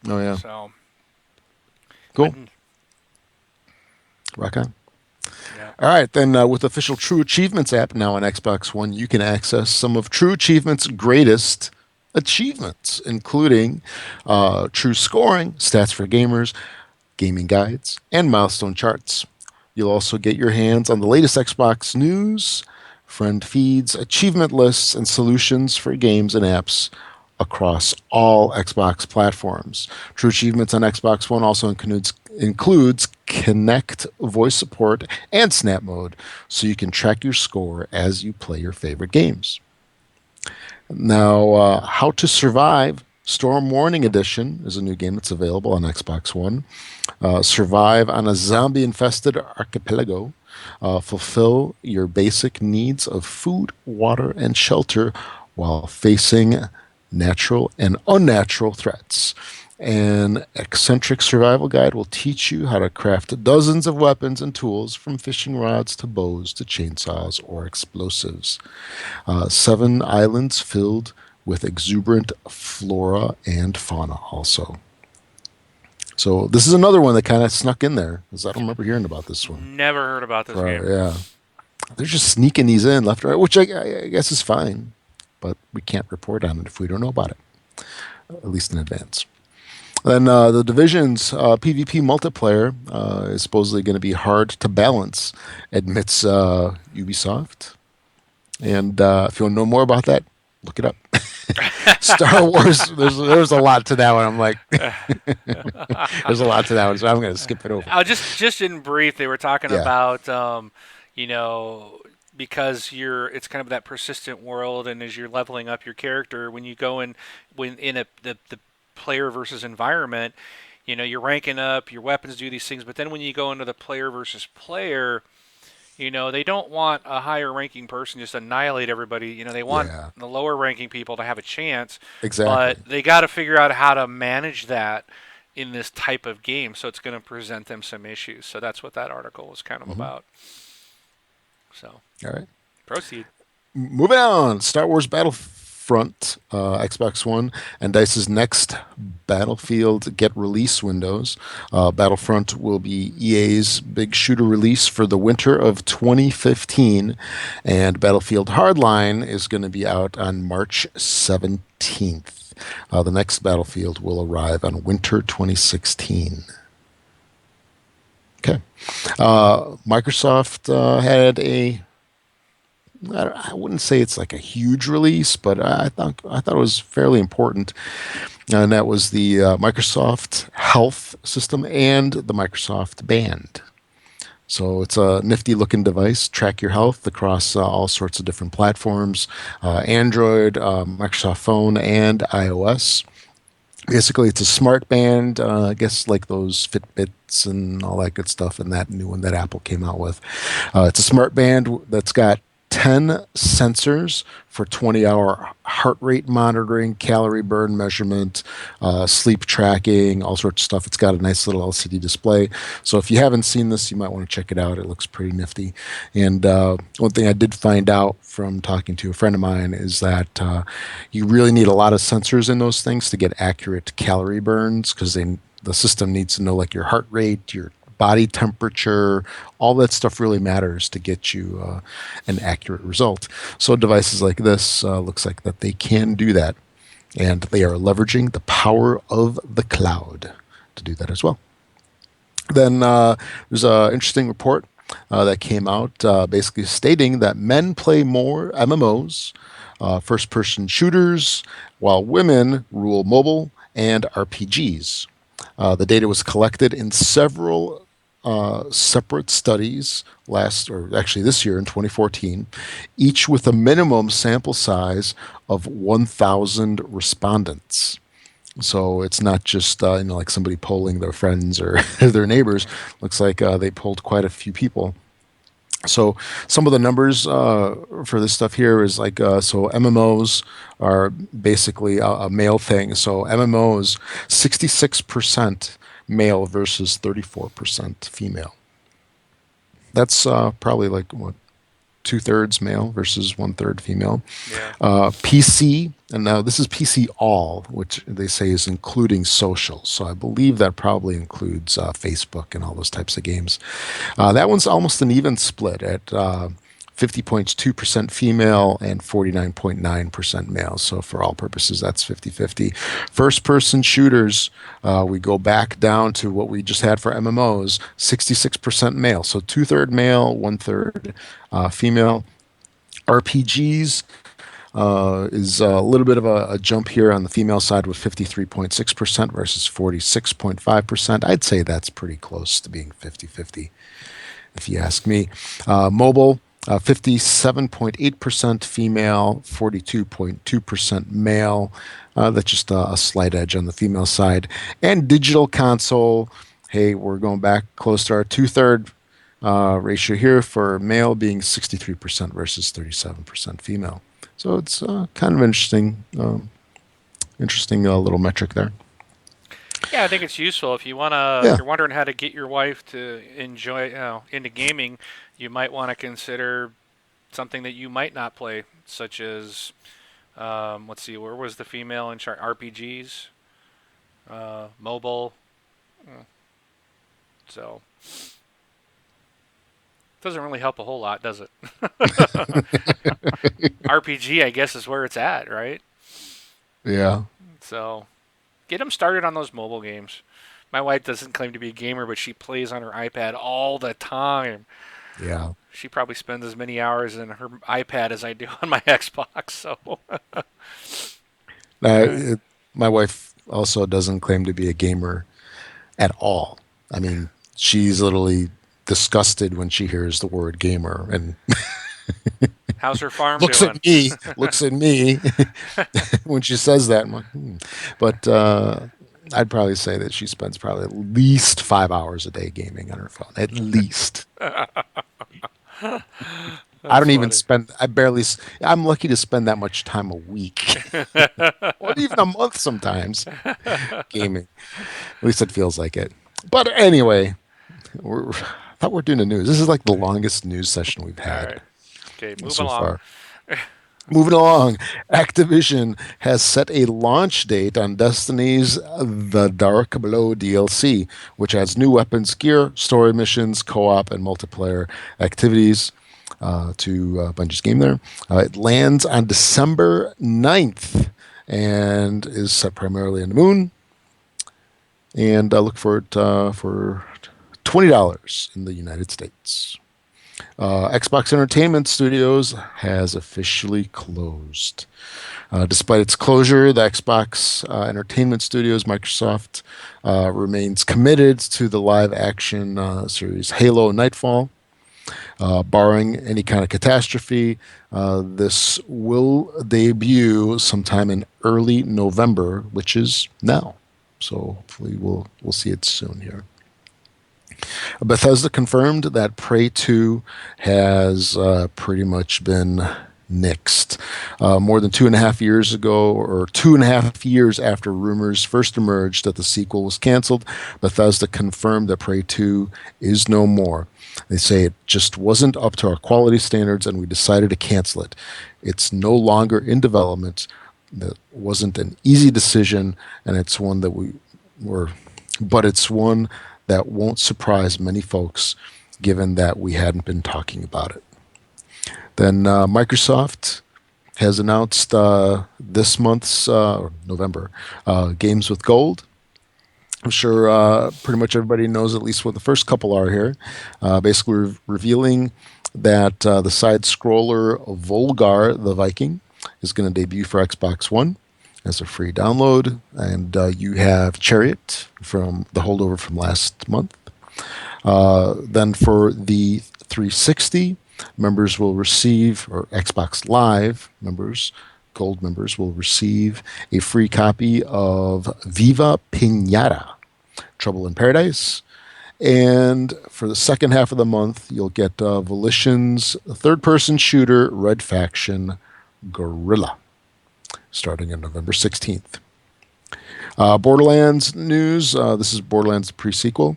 Oh yeah, So cool. Rock on. Yeah. All right, then with official True Achievements app now on Xbox One, you can access some of True Achievements' greatest achievements, including true scoring, stats for gamers, gaming guides, and milestone charts. You'll also get your hands on the latest Xbox news, friend feeds, achievement lists, and solutions for games and apps across all Xbox platforms. True Achievements on Xbox One also includes Connect voice support and Snap mode, so you can track your score as you play your favorite games. Now, How to Survive Storm Warning Edition is a new game that's available on Xbox One. Survive on a zombie-infested archipelago. Fulfill your basic needs of food, water, and shelter while facing natural and unnatural threats. An eccentric survival guide will teach you how to craft dozens of weapons and tools, from fishing rods to bows to chainsaws or explosives. 7 islands filled with exuberant flora and fauna also. So this is another one that kind of snuck in there, because I don't remember hearing about this one. Never heard about this game. Yeah. They're just sneaking these in left and right, which I guess is fine, but we can't report on it if we don't know about it, at least in advance. Then the Division's PvP multiplayer is supposedly going to be hard to balance, admits Ubisoft. And if you want to know more about that, look it up. Star Wars, there's a lot to that one. I'm like, there's a lot to that one, so I'm going to skip it over. Just in brief, they were talking Yeah. about, because it's kind of that persistent world, and as you're leveling up your character, when you go in, the player versus environment, you're ranking up, your weapons do these things, but then when you go into the player versus player, they don't want a higher ranking person just annihilate everybody. They want the lower ranking people to have a chance. Exactly. But they got to figure out how to manage that in this type of game, so it's going to present them some issues. So that's what that article was kind of about. So, all right. Proceed. Moving on, Star Wars Battlefront, Xbox One, and DICE's next Battlefield get release windows. Battlefront will be EA's big shooter release for the winter of 2015, and Battlefield Hardline is going to be out on March 17th. The next Battlefield will arrive on winter 2016. Okay. Microsoft had a I wouldn't say it's like a huge release, but I thought it was fairly important, and that was the Microsoft Health system and the Microsoft Band. So it's a nifty looking device, track your health across all sorts of different platforms, Android, Microsoft Phone, and iOS. Basically, it's a smart band, I guess like those Fitbits and all that good stuff, and that new one that Apple came out with. It's a smart band that's got 10 sensors for 20-hour heart rate monitoring, calorie burn measurement, sleep tracking, all sorts of stuff. It's got a nice little LCD display. So if you haven't seen this, you might want to check it out. It looks pretty nifty. And one thing I did find out from talking to a friend of mine is that you really need a lot of sensors in those things to get accurate calorie burns because the system needs to know like your heart rate, your body temperature, all that stuff really matters to get you an accurate result. So devices like this looks like that they can do that, and they are leveraging the power of the cloud to do that as well. Then there's an interesting report that came out basically stating that men play more MMOs, first person shooters, while women rule mobile and RPGs. The data was collected in several separate studies or actually this year in 2014, each with a minimum sample size of 1,000 respondents. So it's not just like somebody polling their friends or their neighbors. Looks like they polled quite a few people. So some of the numbers for this stuff here is like so MMOs are basically a male thing. So MMOs 66% male versus 34% female. That's probably like what, two-thirds male versus one-third female. Yeah. PC, and now this is PC all, which they say is including social. So I believe that probably includes Facebook and all those types of games. That one's almost an even split at 50.2% female and 49.9% male. So for all purposes, that's 50-50. First person shooters, we go back down to what we just had for MMOs, 66% male. So two-third male, one-third female. RPGs is a little bit of a jump here on the female side with 53.6% versus 46.5%. I'd say that's pretty close to being 50-50 if you ask me. Mobile, 57.8% female, 42.2% male. That's just a slight edge on the female side. And digital console, hey, we're going back close to our two-third ratio here for male being 63% versus 37% female. So it's kind of interesting little metric there. Yeah, I think it's useful if you wanna. If Yeah. you're wondering how to get your wife to enjoy, into gaming, you might want to consider something that you might not play, such as, let's see, where was the female in chart? RPGs, mobile. Mm, So doesn't really help a whole lot, does it? RPG, I guess, is where it's at, right? Yeah. So get them started on those mobile games. My wife doesn't claim to be a gamer, but she plays on her iPad all the time. Yeah. She probably spends as many hours in her iPad as I do on my Xbox. So, Uh, it, my wife also doesn't claim to be a gamer at all. I mean, she's literally disgusted when she hears the word gamer and how's her farm looks doing? at me, looks at me when she says that. I'm like, hmm. But I'd probably say that she spends probably at least 5 hours a day gaming on her phone. At least. I That's don't even funny. spend, I barely, I'm lucky to spend that much time a week or even a month sometimes gaming. At least it feels like it. But anyway, I thought we're doing the news. This is like the longest news session we've All had right. Okay, moving so along. far. Moving along, Activision has set a launch date on Destiny's The Dark Below DLC, which adds new weapons, gear, story missions, co-op, and multiplayer activities to Bungie's game there. It lands on December 9th and is set primarily on the moon. And look for it for $20 in the United States. Xbox Entertainment Studios has officially closed. Despite its closure, the Xbox Entertainment Studios, Microsoft, remains committed to the live action series Halo Nightfall. Barring any kind of catastrophe, this will debut sometime in early November, which is now. So hopefully we'll see it soon here. Bethesda confirmed that Prey 2 has pretty much been nixed. More than 2.5 years ago, or 2.5 years after rumors first emerged that the sequel was canceled, Bethesda confirmed that Prey 2 is no more. They say it just wasn't up to our quality standards and we decided to cancel it. It's no longer in development. That wasn't an easy decision, and it's one that we were, but it's one that won't surprise many folks given that we hadn't been talking about it. Then Microsoft has announced this month's November Games with Gold. I'm sure pretty much everybody knows at least what the first couple are here. Basically, revealing that the side scroller Volgar the Viking is going to debut for Xbox One as a free download. And you have Chariot from the holdover from last month. Then for the 360, members will receive, or Xbox Live members, gold members will receive a free copy of Viva Pinata, Trouble in Paradise. And for the second half of the month, you'll get Volition's third-person shooter Red Faction Guerrilla, starting on November 16th. Borderlands news. This is Borderlands pre-sequel.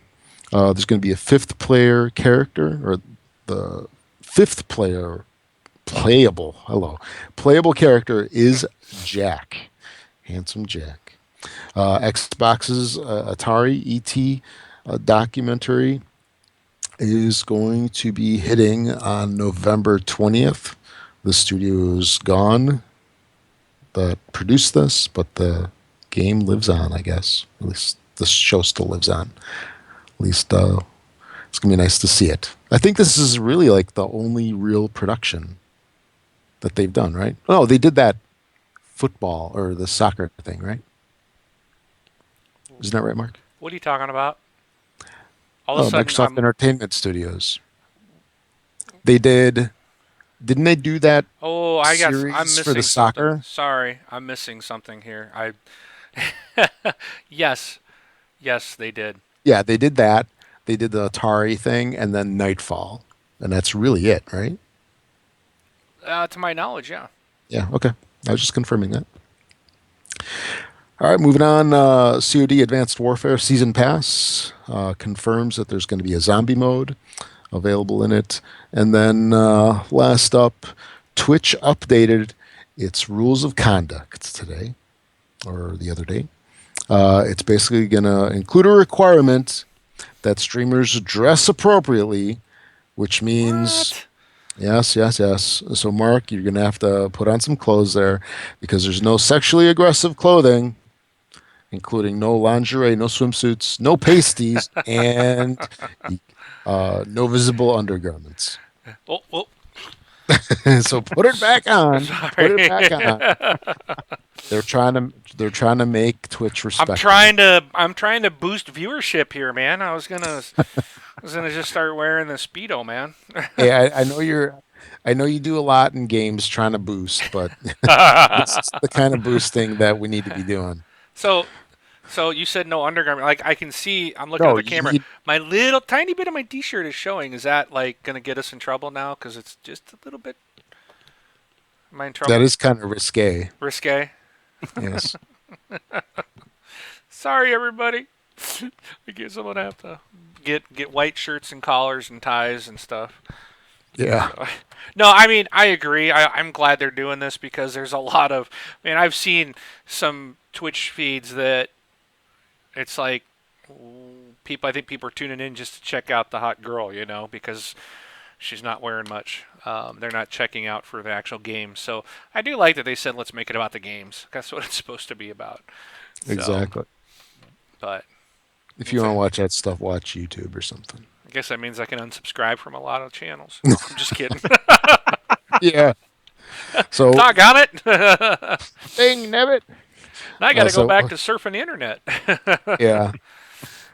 There's going to be a fifth player character, or the fifth player playable character is Jack, handsome Jack. Xbox's Atari ET documentary is going to be hitting on November 20th. The studio is gone that produced this, but the game lives on, I guess. At least the show still lives on. At least it's going to be nice to see it. I think this is really like the only real production that they've done, right? Oh, they did that football or the soccer thing, right? Isn't that right, Mark? What are you talking about? All of a sudden, Microsoft Entertainment Studios. They did. Didn't they do that Oh, I guess I'm series for the missing something. soccer? Sorry, I'm missing something here. Yes, yes, they did. Yeah, they did that. They did the Atari thing and then Nightfall. And that's really it, right? To my knowledge, yeah. Yeah, okay. I was just confirming that. All right, moving on. COD Advanced Warfare Season Pass confirms that there's going to be a zombie mode available in it. And then last up, Twitch updated its rules of conduct today, or the other day. It's basically going to include a requirement that streamers dress appropriately, which means What? yes, yes, yes. So, Mark, you're going to have to put on some clothes there because there's no sexually aggressive clothing, including no lingerie, no swimsuits, no pasties, and no visible undergarments. Oh, oh, So put it back on. Put it sorry. back on. They're trying to make Twitch I'm respectable. trying to boost viewership here, man. I was gonna just start wearing the speedo, man. Hey, I know you do a lot in games trying to boost, but this is the kind of boosting that we need to be doing. So, so you said no undergarment. Like I can see, I'm looking at No, the camera. My little tiny bit of my t-shirt is showing. Is that like gonna get us in trouble now? Because it's just a little bit. Am I in that trouble? is kind of risque. Risque. Yes. Sorry, everybody. I guess I'm gonna have to get white shirts and collars and ties and stuff. Yeah. So, no, I mean I agree. I'm glad they're doing this because there's a lot of. I mean, I've seen some Twitch feeds that it's like people. I think people are tuning in just to check out the hot girl, because she's not wearing much. They're not checking out for the actual game. So I do like that they said let's make it about the games. That's what it's supposed to be about. So, Exactly. but If you it's want to a, watch that stuff, watch YouTube or something. I guess that means I can unsubscribe from a lot of channels. I'm just kidding. Yeah. So, Doggone it! Now dang nabbit. I got to go So back to surfing the internet. yeah.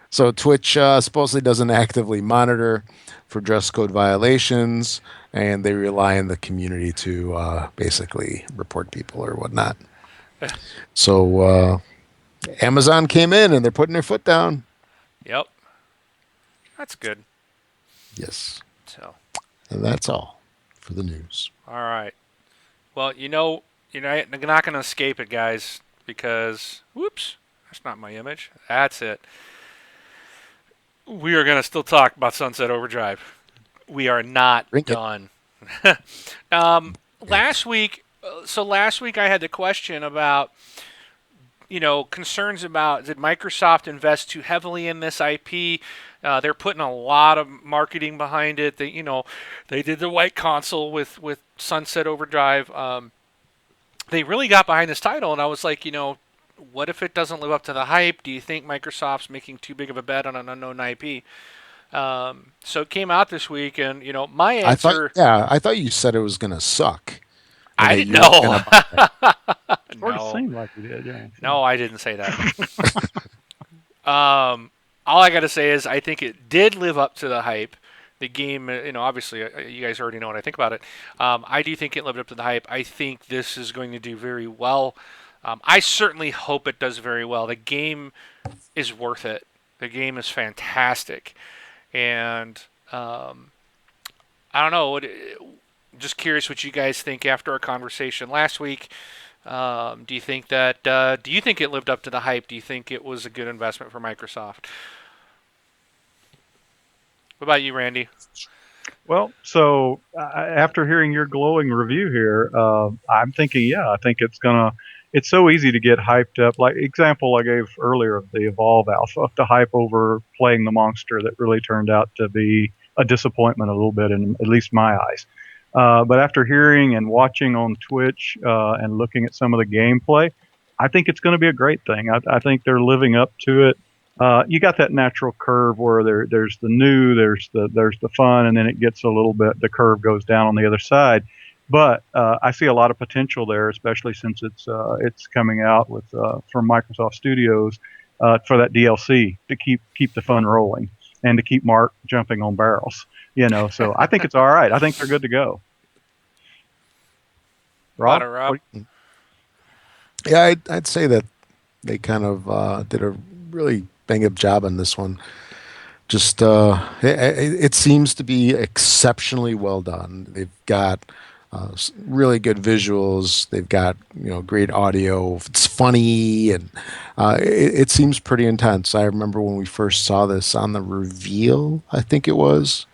So Twitch supposedly doesn't actively monitor for dress code violations, and they rely on the community to basically report people or whatnot. So Amazon came in and they're putting their foot down. Yep, that's good. Yes, So, and that's all for the news. all right. Well, you're not going to escape it, guys, because whoops, that's not my image. That's it. We are going to still talk about Sunset Overdrive. We are not Drink it. done. um, It. last week I had the question about concerns about did Microsoft invest too heavily in this IP? They're putting a lot of marketing behind it. They did the white console with Sunset Overdrive. They really got behind this title, and I was like, what if it doesn't live up to the hype? Do you think Microsoft's making too big of a bet on an unknown IP? So it came out this week, and my answer, I thought you said it was gonna suck and I that didn't you weren't gonna know. buy it. Sort of No, seemed like you did, yeah. So. no, I didn't say that. All I got to say is I think it did live up to the hype. The game, obviously, you guys already know what I think about it. I do think it lived up to the hype. I think this is going to do very well. I certainly hope it does very well. The game is worth it. The game is fantastic, and I don't know. Just curious what you guys think after our conversation last week. Do you think that? Do you think it lived up to the hype? Do you think it was a good investment for Microsoft? What about you, Randy? Well, so after hearing your glowing review here, I'm thinking, yeah, I think it's gonna. It's so easy to get hyped up. Like example I gave earlier of the Evolve Alpha, the hype over playing the monster that really turned out to be a disappointment a little bit in at least my eyes. But after hearing and watching on Twitch and looking at some of the gameplay, I think it's going to be a great thing. I think they're living up to it. You got that natural curve where there's the new, there's the fun, and then it gets a little bit. The curve goes down on the other side. But I see a lot of potential there, especially since it's coming out with from Microsoft Studios for that DLC to keep the fun rolling and to keep Mark jumping on barrels. So I think it's all right. I think they're good to go. About Rob, it, Rob? Yeah, I'd say that they kind of did a really bang up job on this one. Just it seems to be exceptionally well done. They've got really good visuals. They've got great audio. It's funny and it seems pretty intense. I remember when we first saw this on the reveal. I think it was.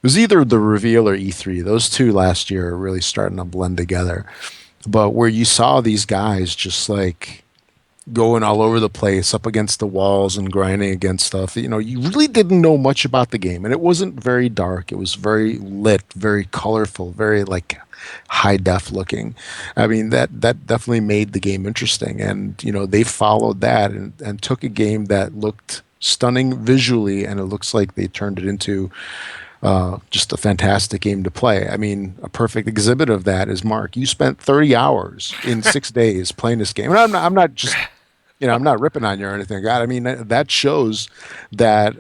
It was either the reveal or E3. Those two last year are really starting to blend together. But where you saw these guys just like going all over the place, up against the walls and grinding against stuff. You really didn't know much about the game, and it wasn't very dark. It was very lit, very colorful, very like high def looking. I mean, that definitely made the game interesting, and they followed that and took a game that looked stunning visually, and it looks like they turned it into just a fantastic game to play. I mean, a perfect exhibit of that is Mark. You spent 30 hours in 6 days playing this game, and I'm not just I'm not ripping on you or anything. God, I mean that shows that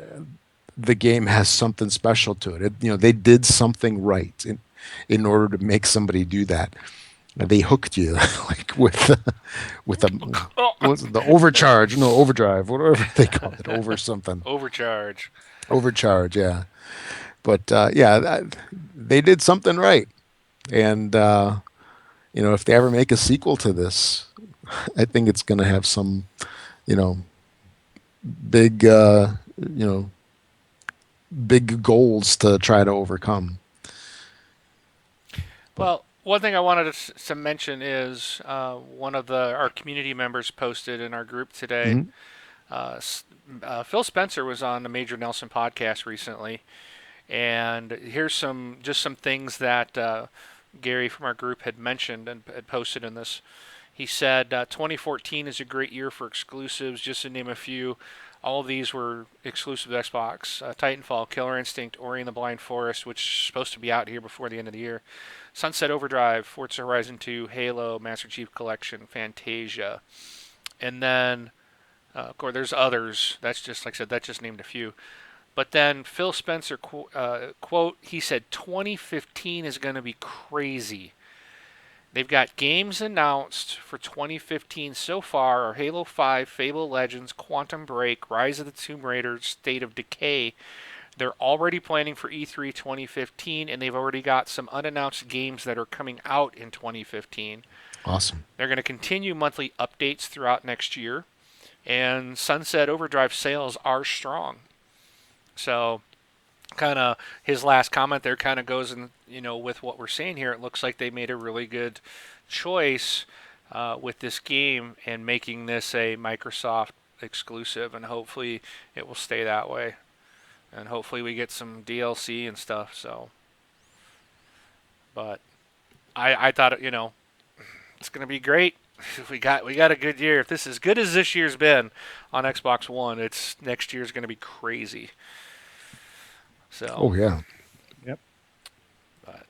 the game has something special to it. They did something right in order to make somebody do that. They hooked you like with a what's it, the overcharge, no overdrive, whatever they call it, over something, Overcharge. overcharge. Yeah, but they did something right, and if they ever make a sequel to this, I think it's going to have some you know big you know big goals to try to overcome. But Well, one thing I wanted to mention is one of our community members posted in our group today. mhm. Phil Spencer was on the Major Nelson podcast recently, and here's some things that Gary from our group had mentioned and had posted in this. He said 2014 is a great year for exclusives, just to name a few. All of these were exclusive to Xbox. Titanfall, Killer Instinct, Ori and the Blind Forest, which is supposed to be out here before the end of the year. Sunset Overdrive, Forza Horizon 2, Halo, Master Chief Collection, Fantasia. And then, of course, there's others. That's just, like I said, that just named a few. But then Phil Spencer, quote, he said 2015 is going to be crazy. They've got games announced for 2015 so far are Halo 5, Fable Legends, Quantum Break, Rise of the Tomb Raider, State of Decay. They're already planning for E3 2015, and they've already got some unannounced games that are coming out in 2015. Awesome. They're going to continue monthly updates throughout next year, and Sunset Overdrive sales are strong. So, kind of his last comment there kind of goes in, with what we're saying here. It looks like they made a really good choice with this game and making this a Microsoft exclusive, and hopefully it will stay that way. And hopefully we get some DLC and stuff. So, but I thought it's gonna be great. We got a good year. If this is as good as this year's been on Xbox One, it's next year's gonna be crazy. So. Oh yeah. Yep. But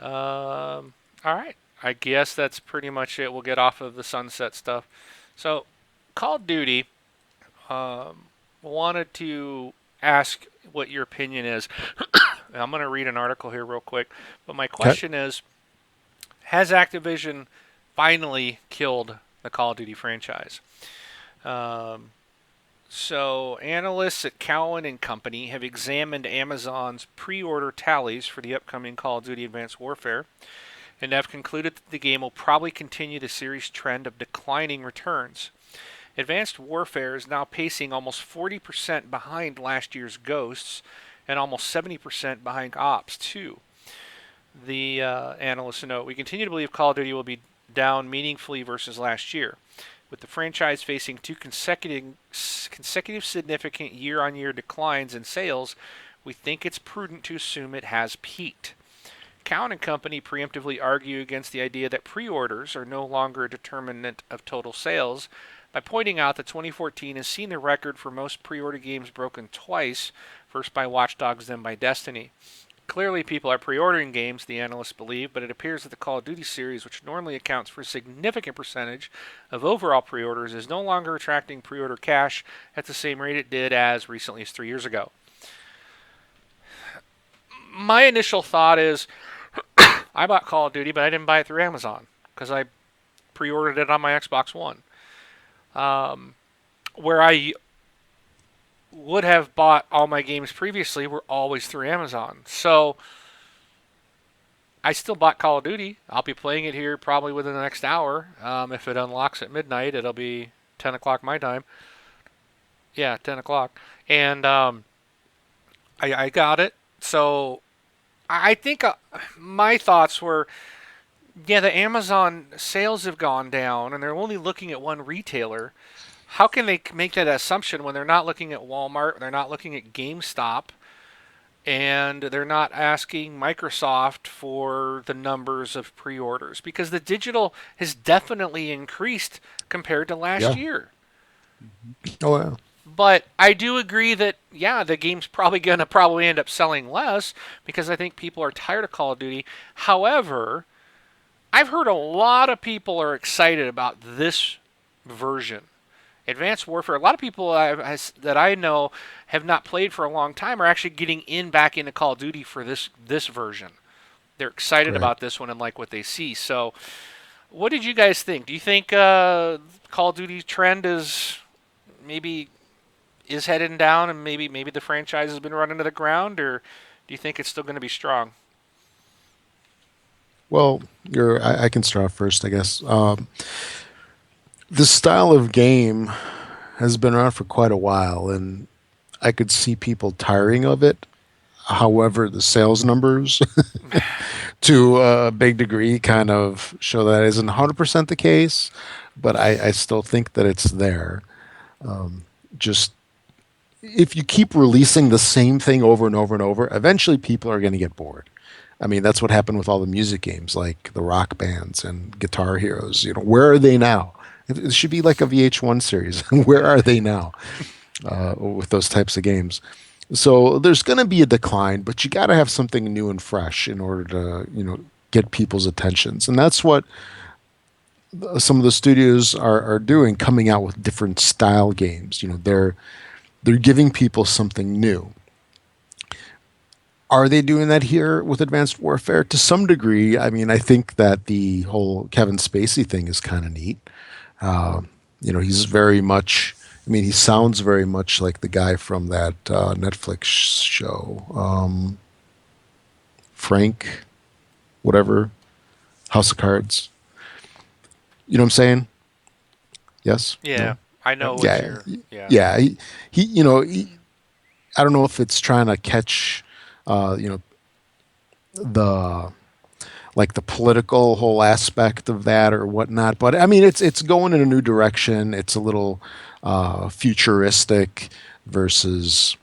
all right. I guess that's pretty much it. We'll get off of the Sunset stuff. So, Call of Duty. Wanted to ask what your opinion is. I'm going to read an article here real quick. But my question is, has Activision finally killed the Call of Duty franchise? So analysts at Cowen and Company have examined Amazon's pre-order tallies for the upcoming Call of Duty Advanced Warfare and have concluded that the game will probably continue the series' trend of declining returns. Advanced Warfare is now pacing almost 40% behind last year's Ghosts and almost 70% behind Ops 2. The analysts note, we continue to believe Call of Duty will be down meaningfully versus last year. With the franchise facing two consecutive significant year-on-year declines in sales, we think it's prudent to assume it has peaked. Cowen and Company preemptively argue against the idea that pre-orders are no longer a determinant of total sales by pointing out that 2014 has seen the record for most pre-order games broken twice, first by Watch Dogs, then by Destiny. Clearly, people are pre-ordering games, the analysts believe, but it appears that the Call of Duty series, which normally accounts for a significant percentage of overall pre-orders, is no longer attracting pre-order cash at the same rate it did as recently as 3 years ago. My initial thought is, I bought Call of Duty, but I didn't buy it through Amazon because I pre-ordered it on my Xbox One. Where I would have bought all my games previously were always through Amazon. So I still bought Call of Duty. I'll be playing it here probably within the next hour. If it unlocks at midnight, it'll be 10 o'clock my time. Yeah, 10 o'clock. And I got it. So I think my thoughts were, yeah, the Amazon sales have gone down, and they're only looking at one retailer. How can they make that assumption when they're not looking at Walmart, they're not looking at GameStop, and they're not asking Microsoft for the numbers of pre-orders? Because the digital has definitely increased compared to last year. Oh, yeah. But I do agree that, yeah, the game's probably going to end up selling less because I think people are tired of Call of Duty. However, I've heard a lot of people are excited about this version. Advanced Warfare, a lot of people that I know have not played for a long time are actually getting back into Call of Duty for this version. They're excited about this one and like what they see. So, what did you guys think? Do you think Call of Duty trend is heading down and maybe the franchise has been run into the ground, or do you think it's still going to be strong? Well, I can start first, I guess. This style of game has been around for quite a while, and I could see people tiring of it. However, the sales numbers, to a big degree, kind of show that isn't 100% the case, but I still think that it's there. Just if you keep releasing the same thing over and over and over, eventually people are going to get bored. I mean, that's what happened with all the music games, like the Rock bands and Guitar Heroes. Where are they now? It should be like a VH1 series. Where are they now? with those types of games. So there's going to be a decline, but you got to have something new and fresh in order to, get people's attentions. And that's what some of the studios are doing, coming out with different style games. They're giving people something new. Are they doing that here with Advanced Warfare? To some degree. I mean, I think that the whole Kevin Spacey thing is kind of neat. Uh, he's very much. I mean, he sounds very much like the guy from that Netflix show, Frank, whatever, House of Cards. You know what I'm saying? Yes? Yeah, No? I know Yep. what Yeah, you're. Yeah. yeah. I don't know if it's trying to catch, uh, you know, the like the political whole aspect of that or whatnot. But I mean, it's going in a new direction. It's a little futuristic versus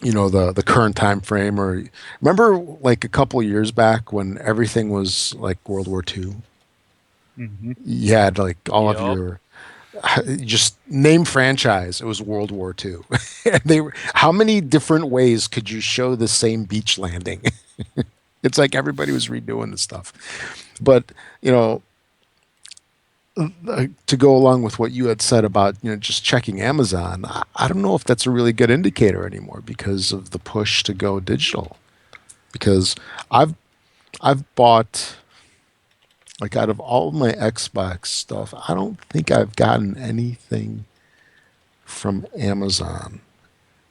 the current time frame. Or remember like a couple years back when everything was like World War II. Hmm. You had like all of Yup. your just name franchise. It was World War II. And how many different ways could you show the same beach landing? It's like everybody was redoing the stuff. But, you know, to go along with what you had said about, just checking Amazon, I don't know if that's a really good indicator anymore because of the push to go digital. Because I've I've bought like out of all my Xbox stuff, I don't think I've gotten anything from Amazon.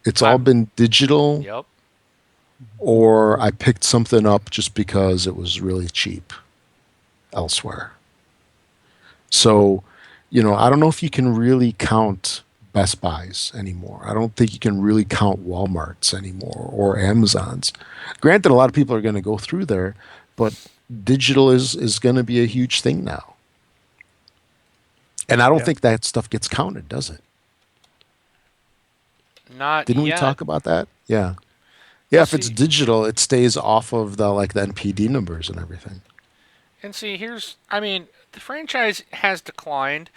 It's all I'm. been digital, Yup. or I picked something up just because it was really cheap elsewhere. So, I don't know if you can really count Best Buys anymore. I don't think you can really count Walmarts anymore or Amazons. Granted, a lot of people are going to go through there, but digital is going to be a huge thing now. And I don't Yeah. think that stuff gets counted, does it? Not Didn't we yet. talk about that? Yeah. Yeah, Well, if it's see, digital, it stays off of the NPD numbers and everything. here's. I mean, the franchise has declined.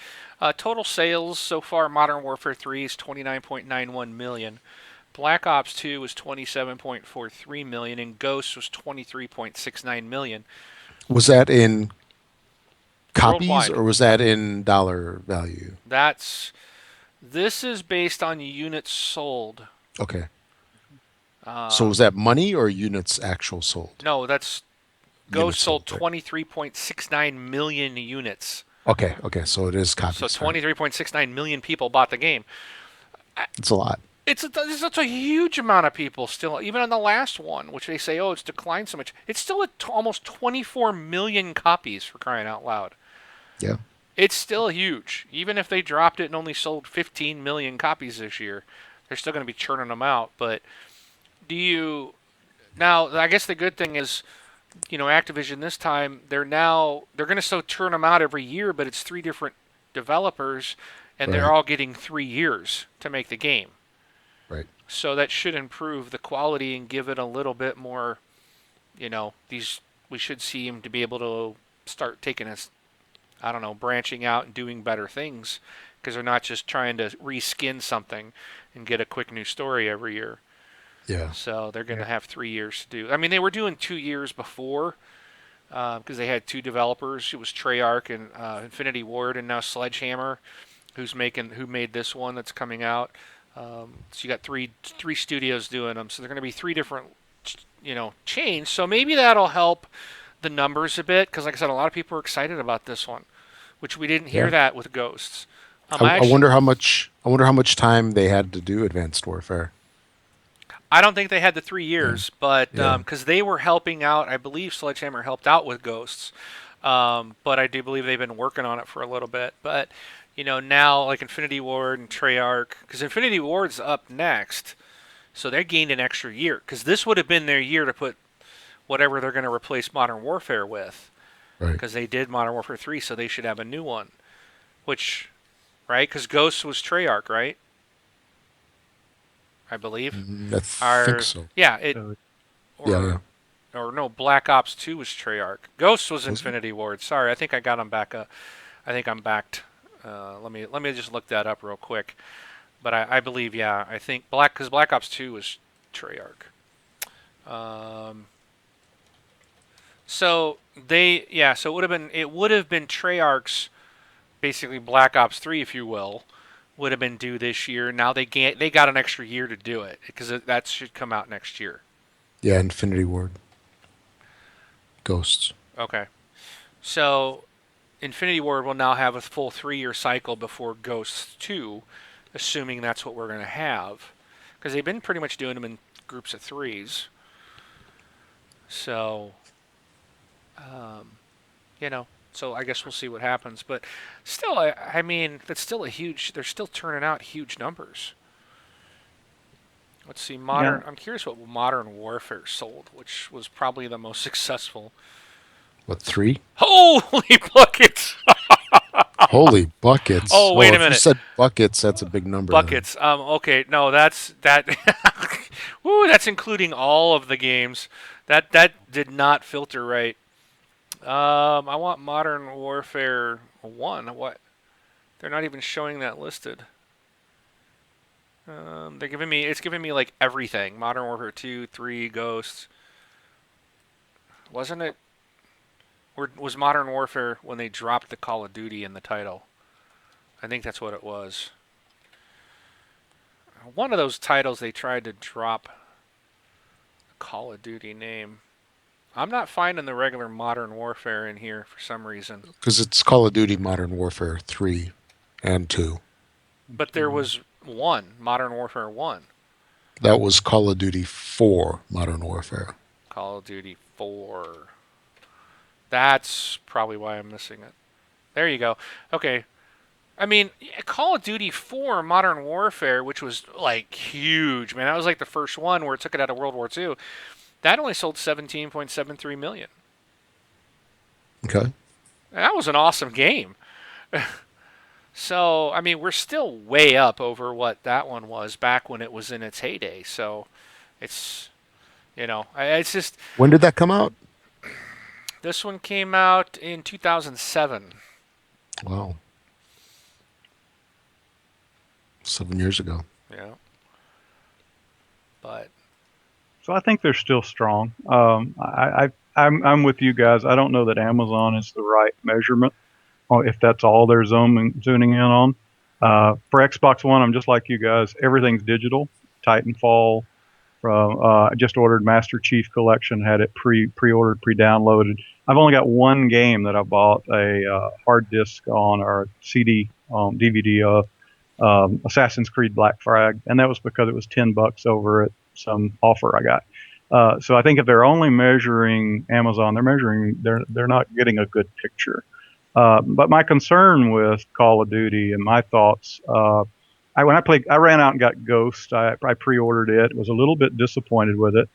Total sales so far, Modern Warfare 3 is 29.91 million. Black Ops 2 was 27.43 million, and Ghost was 23.69 million Was that in copies worldwide. or was that in dollar value? That's This is based on units sold. Okay. So was Um, that money or units actual sold? no, that's Ghost Units sold, sold right? 23.69 million units. Okay, okay. So it is So copies, right? 23.69 million people bought the game. It's a lot. It's such a huge amount of people still. Even on the last one, which they say, oh, it's declined so much, it's still at almost 24 million copies, for crying out loud. Yeah. It's still huge. Even if they dropped it and only sold 15 million copies this year, they're still going to be churning them out. But do you now? I guess the good thing is, Activision this time they're going to still churn them out every year, but it's three different developers, and they're Right. all getting 3 years to make the game. Right. So that should improve the quality and give it a little bit more. These we should see him to be able to start taking us, I don't know, branching out and doing better things because they're not just trying to reskin something and get a quick new story every year. Yeah. So they're going to Yeah. have 3 years to do. I mean, they were doing 2 years before because they had two developers. It was Treyarch and Infinity Ward, and now Sledgehammer, who made this one that's coming out. So you got three studios doing them. So they're going to be three different, chains. So maybe that'll help the numbers a bit because, like I said, a lot of people are excited about this one, which we didn't hear Yeah. that with Ghosts. I, I I actually, wonder how much. I wonder how much time they had to do Advanced Warfare. I don't think they had the three Yeah. years, but Yeah. because they were helping out, I believe Sledgehammer helped out with Ghosts, but I do believe they've been working on it for a little bit. But now like Infinity Ward and Treyarch, because Infinity Ward's up next, so they gained an extra year because this would have been their year to put whatever they're going to replace Modern Warfare with, Right. because they did Modern Warfare 3, so they should have a new one. Which, right? Because Ghosts was Treyarch, right? I believe. I think Our so. yeah, it So Yeah. Yeah. or no, Black Ops 2 was Treyarch. Ghosts was Was it? Infinity Ward. Sorry, I think I think I'm backed. Let me just look that up real quick. But I believe, yeah, I think because Black Ops 2 was Treyarch. Um, so so it would have been Treyarch's basically Black Ops 3, if you will, would have been due this year. Now they got an extra year to do it because that should come out next year. Yeah, Infinity Ward, Ghosts. Okay, so Infinity Ward will now have a full 3-year cycle before Ghosts 2, assuming that's what we're going to have, because they've been pretty much doing them in groups of threes. So, um, so I guess we'll see what happens. But still, I mean, that's still a huge. They're still turning out huge numbers. Let's see, Yeah. I'm curious what Modern Warfare sold, which was probably the most successful. What, 3? Holy buckets! Holy buckets. Oh, Well, wait a if you minute. said buckets, that's a big number then. Buckets. Okay, no, that's that. Woo, that's including all of the games. That did not filter right. I want Modern Warfare 1. What? They're not even showing that listed. It's giving me like everything. Modern Warfare 2, 3, Ghosts. Wasn't it? Or was Modern Warfare when they dropped the Call of Duty in the title? I think that's what it was. One of those titles they tried to drop the Call of Duty name. I'm not finding the regular Modern Warfare in here for some reason. Because it's Call of Duty Modern Warfare 3 and 2. But there was one, Modern Warfare 1. That was Call of Duty 4 Modern Warfare. Call of Duty 4. That's probably why I'm missing it. There you go. Okay. I mean, Call of Duty 4 Modern Warfare, which was like huge, man. That was like the first one where it took it out of World War II. That only sold 17.73 million. Okay. That was an awesome game. So, I mean, we're still way up over what that one was back when it was in its heyday. So, it's, it's just, When did that come out? this one came out in 2007. Wow. 7 years ago. Yeah. But, So I think they're still strong. I'm with you guys. I don't know that Amazon is the right measurement, or if that's all they're zooming in on. For Xbox One, I'm just like you guys. Everything's digital. Titanfall, from I just ordered Master Chief Collection, had it pre-ordered, pre-downloaded. I've only got one game that I bought a hard disk on or CD DVD of, Assassin's Creed Black Flag, and that was because it was $10 over at some offer I got. So I think if they're only measuring Amazon, they're not getting a good picture. But my concern with Call of Duty and my thoughts, I ran out and got Ghost. I pre-ordered it. Was a little bit disappointed with it.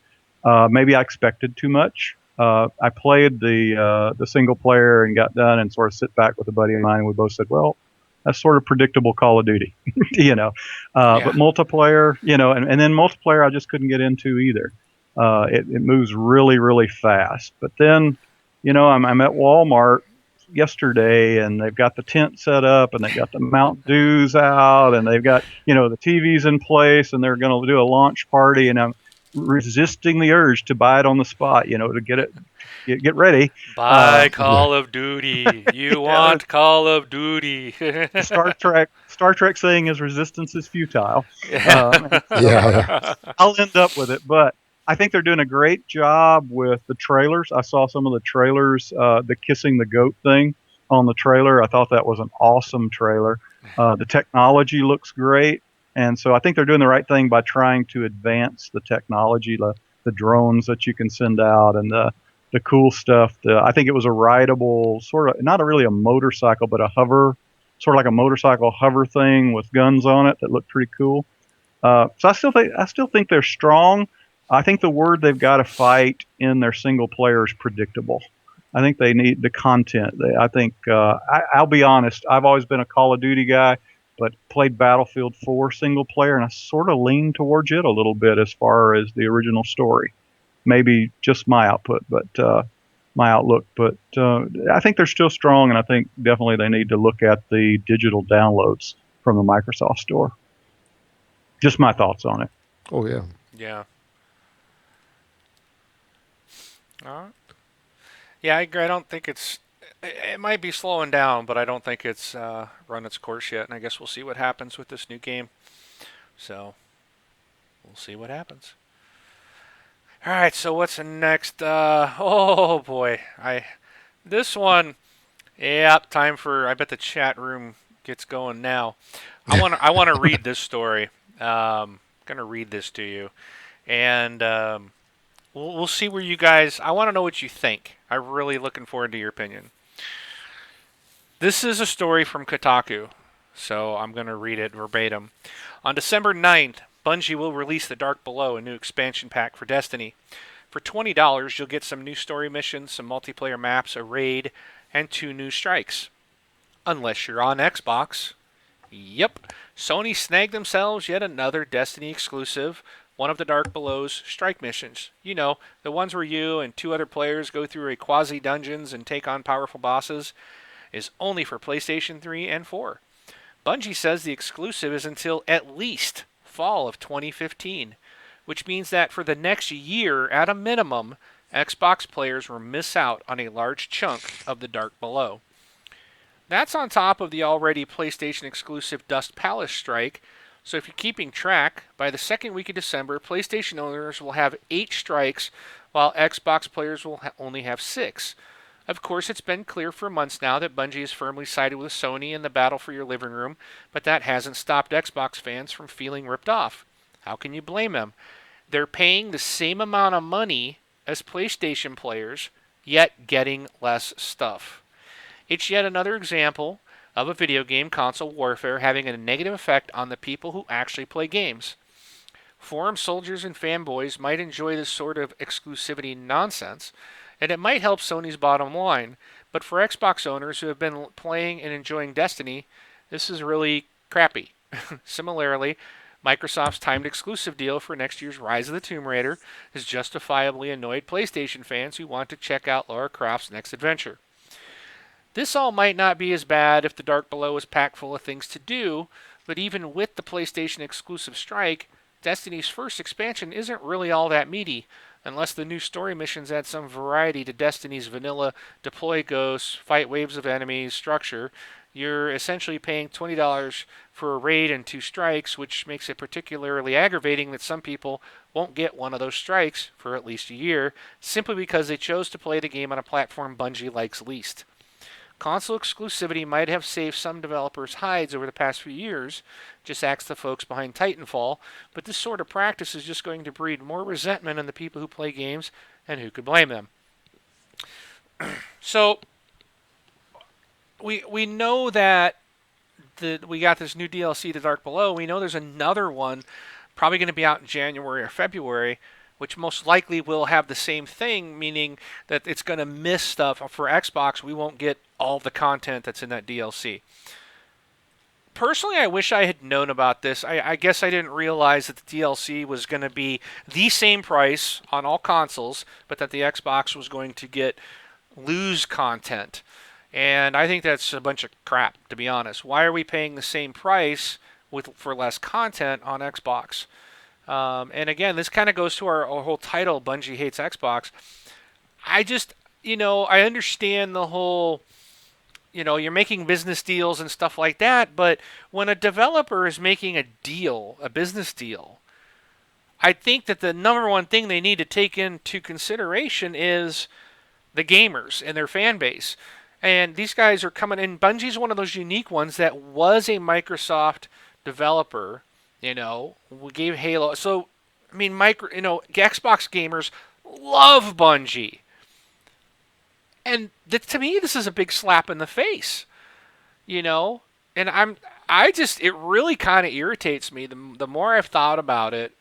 Maybe I expected too much. I played the single player and got done and sort of sit back with a buddy of mine. And we both said, well, that's sort of predictable Call of Duty, Yeah. But multiplayer, and then multiplayer I just couldn't get into either. It moves really, really fast. But then, I'm at Walmart yesterday and they've got the tent set up and they've got the Mount Dews out and they've got, the TVs in place and they're going to do a launch party, and I'm resisting the urge to buy it on the spot, to get ready. buy Call of Duty. You want Call of Duty. Star Trek saying is resistance is futile. Yeah. I'll end up with it, but I think they're doing a great job with the trailers. I saw some of the trailers, the kissing the goat thing on the trailer. I thought that was an awesome trailer. The technology looks great, and so I think they're doing the right thing by trying to advance the technology, the drones that you can send out, and the cool stuff. I think it was a rideable sort of, not really a motorcycle, but a hover, sort of like a motorcycle hover thing with guns on it that looked pretty cool. So I still think they're strong. I think the word they've got to fight in their single player is predictable. I think they need the content. I'll be honest. I've always been a Call of Duty guy, but played Battlefield 4 single player, and I sort of lean towards it a little bit as far as the original story. Maybe just my output, but my outlook. But I think they're still strong, and I think definitely they need to look at the digital downloads from the Microsoft Store. Just my thoughts on it. Oh yeah. Yeah. Uh, yeah, I agree. I don't think it's. It might be slowing down, but I don't think it's run its course yet. And I guess we'll see what happens with this new game. So we'll see what happens. All right. So what's the next? Oh boy, I this one. Yeah, time for. I bet the chat room gets going now. I want to read this story. I'm gonna read this to you, and we'll see where you guys. I want to know what you think. I'm really looking forward to your opinion. This is a story from Kotaku, so I'm going to read it verbatim. On December 9th, Bungie will release The Dark Below, a new expansion pack for Destiny. For $20, you'll get some new story missions, some multiplayer maps, a raid, and 2 new strikes. Unless you're on Xbox. Yep, Sony snagged themselves yet another Destiny exclusive, one of the Dark Below's strike missions. You know, the ones where you and 2 other players go through a quasi dungeons and take on powerful bosses, is only for PlayStation 3 and 4. Bungie says the exclusive is until at least fall of 2015, which means that for the next year, at a minimum, Xbox players will miss out on a large chunk of the Dark Below. That's on top of the already PlayStation exclusive Dust Palace strike. So if you're keeping track, by the second week of December, PlayStation owners will have 8 strikes, while Xbox players will only have 6. Of course, it's been clear for months now that Bungie is firmly sided with Sony in the battle for your living room, but that hasn't stopped Xbox fans from feeling ripped off. How can you blame them? They're paying the same amount of money as PlayStation players, yet getting less stuff. It's yet another example of a video game console warfare having a negative effect on the people who actually play games. Forum soldiers and fanboys might enjoy this sort of exclusivity nonsense, and it might help Sony's bottom line, but for Xbox owners who have been playing and enjoying Destiny, this is really crappy. Similarly, Microsoft's timed exclusive deal for next year's Rise of the Tomb Raider has justifiably annoyed PlayStation fans who want to check out Lara Croft's next adventure. This all might not be as bad if the Dark Below is packed full of things to do, but even with the PlayStation exclusive strike, Destiny's first expansion isn't really all that meaty, unless the new story missions add some variety to Destiny's vanilla deploy ghosts, fight waves of enemies structure. You're essentially paying $20 for a raid and 2 strikes, which makes it particularly aggravating that some people won't get one of those strikes for at least a year, simply because they chose to play the game on a platform Bungie likes least. Console exclusivity might have saved some developers' hides over the past few years, just ask the folks behind Titanfall, but this sort of practice is just going to breed more resentment in the people who play games, and who could blame them? So, we know that we got this new DLC, The Dark Below. We know there's another one probably going to be out in January or February, which most likely will have the same thing, meaning that it's going to miss stuff. For Xbox, we won't get all the content that's in that DLC. Personally, I wish I had known about this. I guess I didn't realize that the DLC was going to be the same price on all consoles, but that the Xbox was going to lose content. And I think that's a bunch of crap, to be honest. Why are we paying the same price for less content on Xbox? And again, this kind of goes to our whole title, Bungie Hates Xbox. I just, I understand the whole, you're making business deals and stuff like that, but when a developer is making a business deal, I think that the number one thing they need to take into consideration is the gamers and their fan base. And these guys are coming in. Bungie's one of those unique ones that was a Microsoft developer. We gave Halo. So, I mean, Xbox gamers love Bungie. And to me, this is a big slap in the face. And it really kind of irritates me. The more I've thought about it,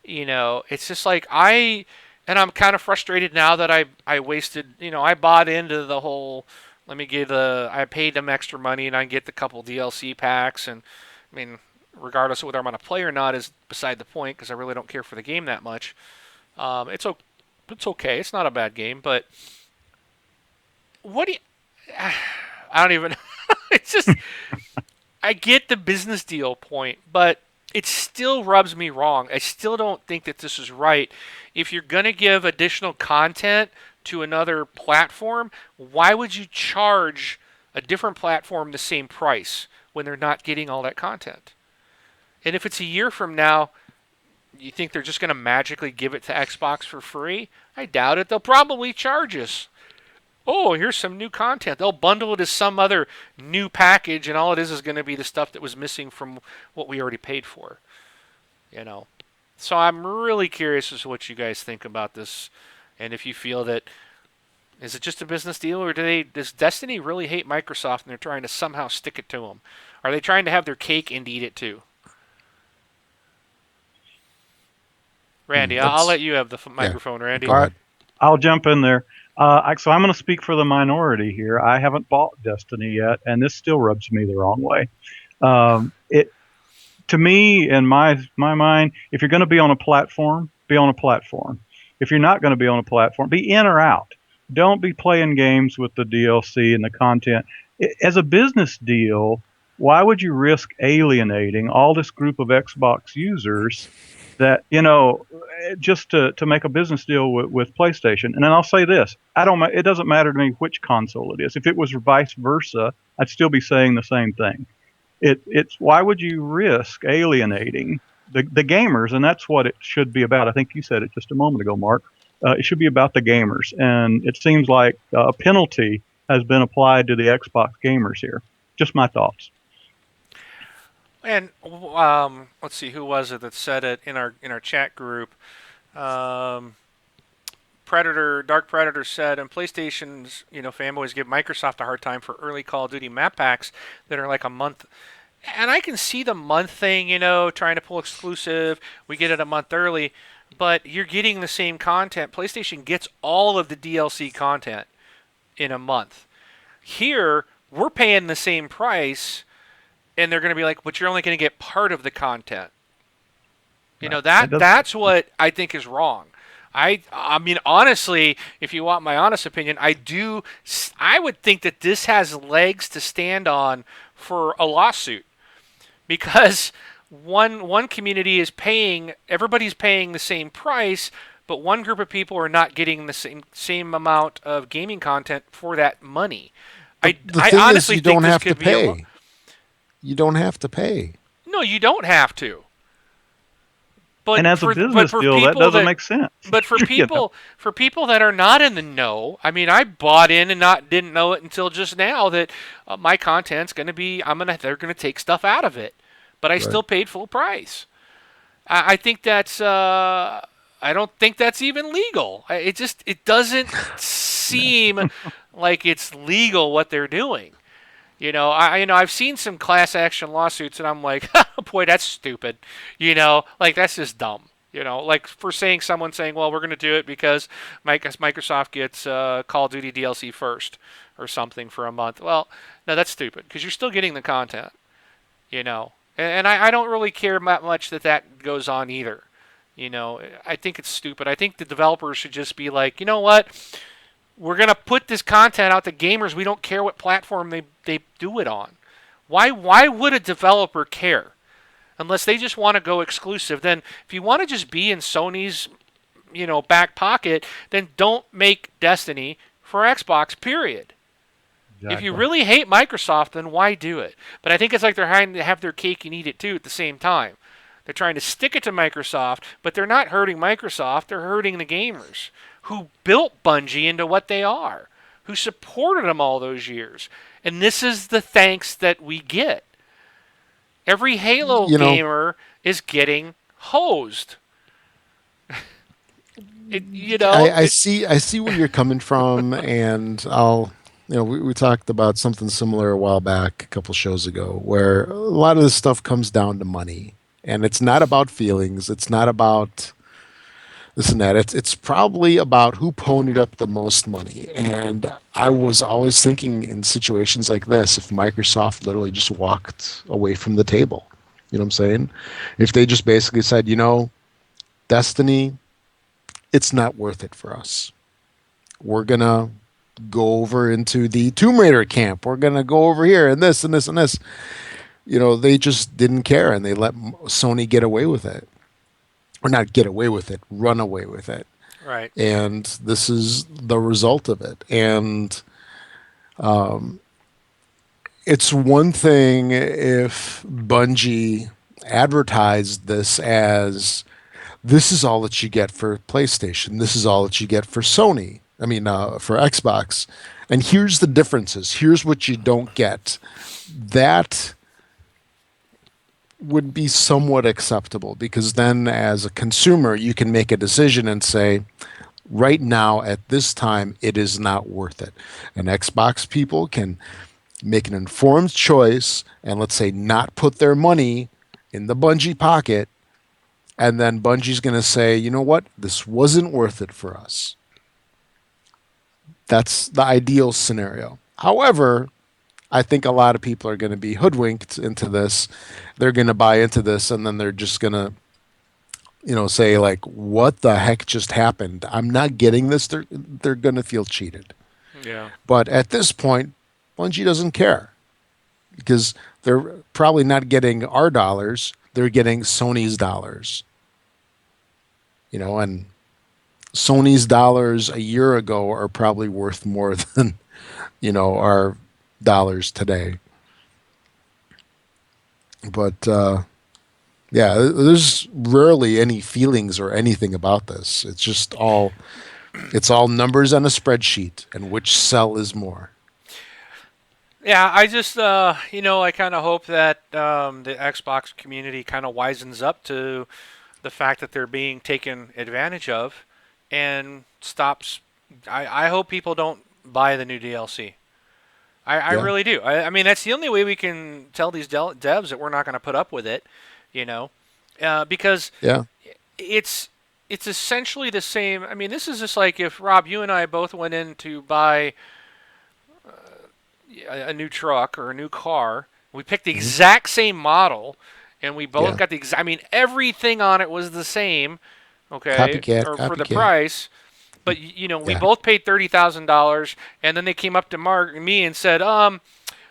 it's just like and I'm kind of frustrated now that I wasted, I bought into the whole, I paid them extra money and I get the couple DLC packs. And, I mean, regardless of whether I'm on a play or not is beside the point because I really don't care for the game that much. It's okay. It's not a bad game, but what do you... I don't even... It's just... I get the business deal point, but it still rubs me wrong. I still don't think that this is right. If you're going to give additional content to another platform, why would you charge a different platform the same price when they're not getting all that content? And if it's a year from now, you think they're just going to magically give it to Xbox for free? I doubt it. They'll probably charge us. Oh, here's some new content. They'll bundle it as some other new package, and all it is going to be the stuff that was missing from what we already paid for. You know. So I'm really curious as to what you guys think about this, and if you feel that is it just a business deal, or does Destiny really hate Microsoft and they're trying to somehow stick it to them? Are they trying to have their cake and eat it too? Randy, I'll That's let you have the yeah. microphone, Randy. Go ahead. I'll jump in there. So I'm going to speak for the minority here. I haven't bought Destiny yet, and this still rubs me the wrong way. It to me, in my mind, if you're going to be on a platform, be on a platform. If you're not going to be on a platform, be in or out. Don't be playing games with the DLC and the content. As a business deal, why would you risk alienating all this group of Xbox users that just to make a business deal with PlayStation? And then I'll say this: it doesn't matter to me which console it is. If it was vice versa, I'd still be saying the same thing. It's why would you risk alienating the gamers? And that's what it should be about. I think you said it just a moment ago, Mark. It should be about the gamers, and it seems like a penalty has been applied to the Xbox gamers here. Just my thoughts. And let's see, who was it that said it in our chat group? Um, Dark Predator said, and PlayStation's fanboys give Microsoft a hard time for early Call of Duty map packs that are like a month. And I can see the month thing, trying to pull exclusive. We get it a month early, but you're getting the same content. PlayStation gets all of the DLC content in a month. Here, we're paying the same price, and they're going to be like, but you're only going to get part of the content. That's what I think is wrong. I mean, honestly, if you want my honest opinion, I would think that this has legs to stand on for a lawsuit, because one community is paying, everybody's paying the same price, but one group of people are not getting the same amount of gaming content for that money. The I thing is, honestly you think don't this have to could be pay. You don't have to pay. no, you don't have to. But And as a business deal, that doesn't make sense. But for people that are not in the know, I mean, I bought in and didn't know it until just now that my content's going to be they're going to take stuff out of it, but I Right. still paid full price. I think that's I don't think that's even legal. It doesn't seem like it's legal what they're doing. I've seen some class action lawsuits, and I'm like, boy, that's stupid. Like that's just dumb. Like for someone saying, well, we're going to do it because Microsoft gets Call of Duty DLC first or something for a month. Well, no, that's stupid because you're still getting the content. And I don't really care much that goes on either. I think it's stupid. I think the developers should just be like, you know what? We're going to put this content out to gamers. We don't care what platform they do it on. Why would a developer care? Unless they just want to go exclusive. Then if you want to just be in Sony's, back pocket, then don't make Destiny for Xbox, period. Exactly. If you really hate Microsoft, then why do it? But I think it's like they're trying to have their cake and eat it too at the same time. They're trying to stick it to Microsoft, but they're not hurting Microsoft. They're hurting the gamers who built Bungie into what they are, who supported them all those years. And this is the thanks that we get. Every Halo gamer is getting hosed. I see where you're coming from, and we talked about something similar a while back, a couple shows ago, where a lot of this stuff comes down to money, and it's not about feelings. It's not about this and that. It's probably about who ponied up the most money. And I was always thinking in situations like this, if Microsoft literally just walked away from the table, you know what I'm saying? If they just basically said, Destiny, it's not worth it for us. We're going to go over into the Tomb Raider camp. We're going to go over here and this and this and this. they just didn't care and they let Sony get away with it. Or not get away with it, run away with it. Right. And this is the result of it. And it's one thing if Bungie advertised this as this is all that you get for PlayStation, this is all that you get for Sony. I mean, for Xbox. And here's the differences. Here's what you don't get. That would be somewhat acceptable because then, as a consumer, you can make a decision and say, right now, at this time, it is not worth it. And Xbox people can make an informed choice and, let's say, not put their money in the Bungie pocket. And then Bungie's going to say, you know what? This wasn't worth it for us. That's the ideal scenario. However, I think a lot of people are going to be hoodwinked into this. They're going to buy into this, and then they're just going to, say like, "What the heck just happened? I'm not getting this." They're going to feel cheated. Yeah. But at this point, Bungie doesn't care because they're probably not getting our dollars. They're getting Sony's dollars. And Sony's dollars a year ago are probably worth more than, our dollars today. But yeah, there's rarely any feelings or anything about this. It's all numbers on a spreadsheet and which cell is more. Yeah, I just, I kind of hope that the Xbox community kind of wisens up to the fact that they're being taken advantage of and stops. I hope people don't buy the new DLC. I Yeah, really do. I mean, that's the only way we can tell these devs that we're not going to put up with it, you know, because yeah, it's it's essentially the same. I mean, this is just like if Rob, you and I both went in to buy a new truck or a new car. We picked the hmm exact same model, and we both yeah. got the exact. I mean, everything on it was the same, okay, Copycat, or for the copycat. price. But we Yeah, both paid $30,000, and then they came up to Mark and me and said,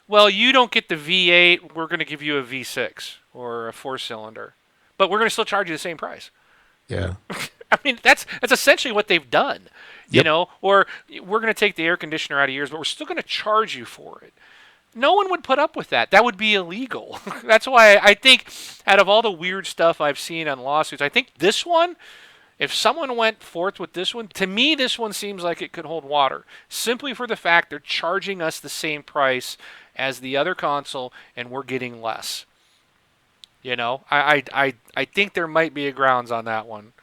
well, you don't get the V8. We're going to give you a V6 or a four-cylinder, but we're going to still charge you the same price. yeah. I mean, that's essentially what they've done, Yep. Or we're going to take the air conditioner out of yours, but we're still going to charge you for it. No one would put up with that. That would be illegal. That's why I think, out of all the weird stuff I've seen on lawsuits, I think this one, if someone went forth with this one, to me, this one seems like it could hold water. Simply for the fact they're charging us the same price as the other console, and we're getting less. I think there might be a grounds on that one.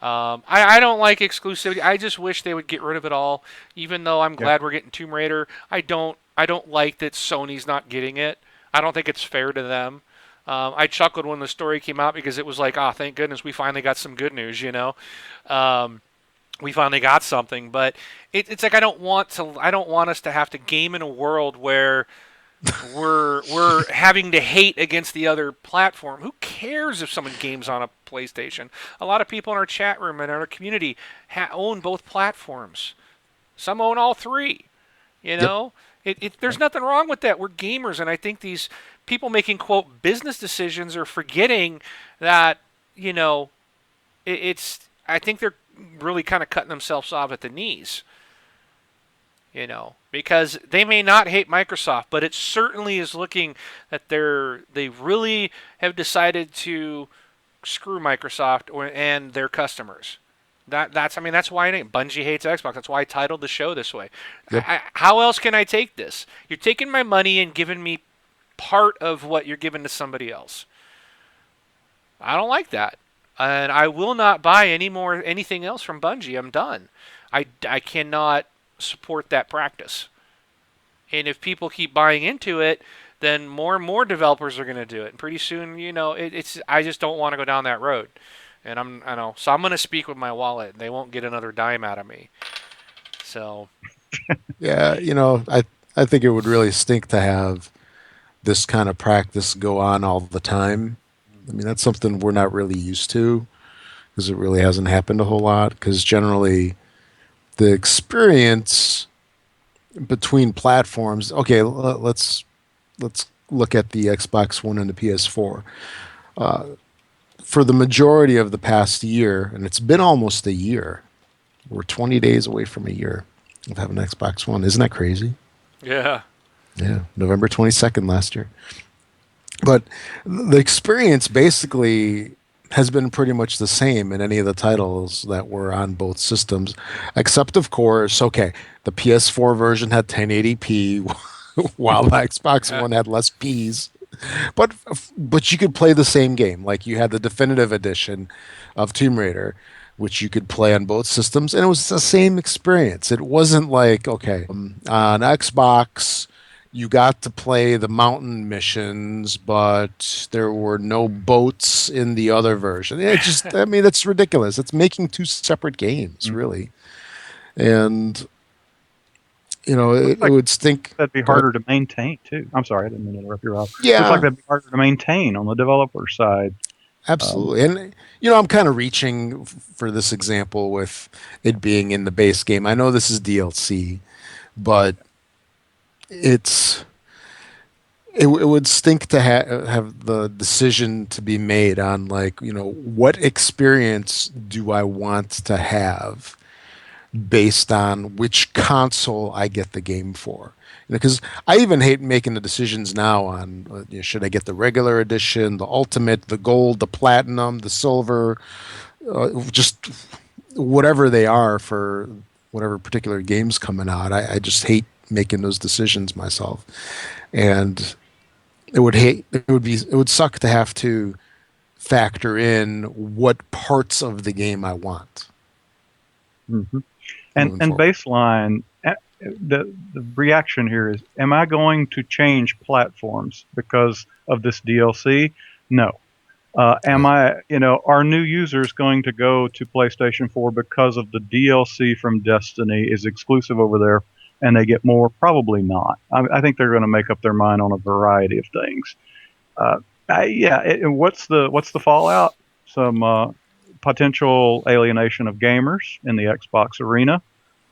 I don't like exclusivity. I just wish they would get rid of it all. Even though I'm Yeah. glad we're getting Tomb Raider, I don't like that Sony's not getting it. I don't think it's fair to them. I chuckled when the story came out because it was like, ah, thank goodness we finally got some good news. Um, we finally got something, but it's like I don't want us to have to game in a world where we're having to hate against the other platform. Who cares if someone games on a PlayStation? A lot of people in our chat room and our community own both platforms. Some own all three. You Yep. know, there's nothing wrong with that. We're gamers, and I think these people making quote business decisions are forgetting that you know it's. I think they're really kind of cutting themselves off at the knees. Because they may not hate Microsoft, but it certainly is looking that they really have decided to screw Microsoft and their customers. That's why Bungie hates Xbox. That's why I titled the show this way. Yep. How else can I take this? You're taking my money and giving me part of what you're giving to somebody else. I don't like that, and I will not buy anything else from Bungie. I'm done. I cannot support that practice. And if people keep buying into it, then more and more developers are going to do it. And pretty soon, it's I just don't want to go down that road. And I know, so I'm going to speak with my wallet. They won't get another dime out of me. So Yeah, I think it would really stink to have this kind of practice go on all the time. I mean, that's something we're not really used to because it really hasn't happened a whole lot. Because generally, the experience between platforms. Okay, let's look at the Xbox One and the PS4. For the majority of the past year, and it's been almost a year, we're 20 days away from a year of having an Xbox One. Isn't that crazy? Yeah. Yeah, November 22nd last year. But the experience basically has been pretty much the same in any of the titles that were on both systems, except, of course, okay, the PS4 version had 1080p, while the Xbox Yeah. One had less Ps. But you could play the same game. Like you had the definitive edition of Tomb Raider, which you could play on both systems, and it was the same experience. It wasn't like, okay, on Xbox you got to play the mountain missions, but there were no boats in the other version. It just, I mean, that's ridiculous. It's making two separate games, Mm. really. And Looks it like would stink. that'd be Go ahead. harder to maintain too. I'm sorry, I didn't mean to interrupt you, Rob. Looks like Yeah, that'd be harder to maintain on the developer side. Um, absolutely. And I'm kind of reaching for this example with it being in the base game. I know this is DLC, but it's it would stink to have the decision to be made on, like, what experience do I want to have based on which console I get the game for. Because I even hate making the decisions now on, should I get the regular edition, the ultimate, the gold, the platinum, the silver, just whatever they are for whatever particular game's coming out. I just hate making those decisions myself, and it would suck to have to factor in what parts of the game I want mhm. And moving and forward. baseline, the reaction here is, am I going to change platforms because of this DLC? No. Am Right. I, are new users going to go to PlayStation 4 because of the DLC from Destiny is exclusive over there and they get more? Probably not. I think they're going to make up their mind on a variety of things. Uh, yeah, what's the fallout? Some potential alienation of gamers in the Xbox arena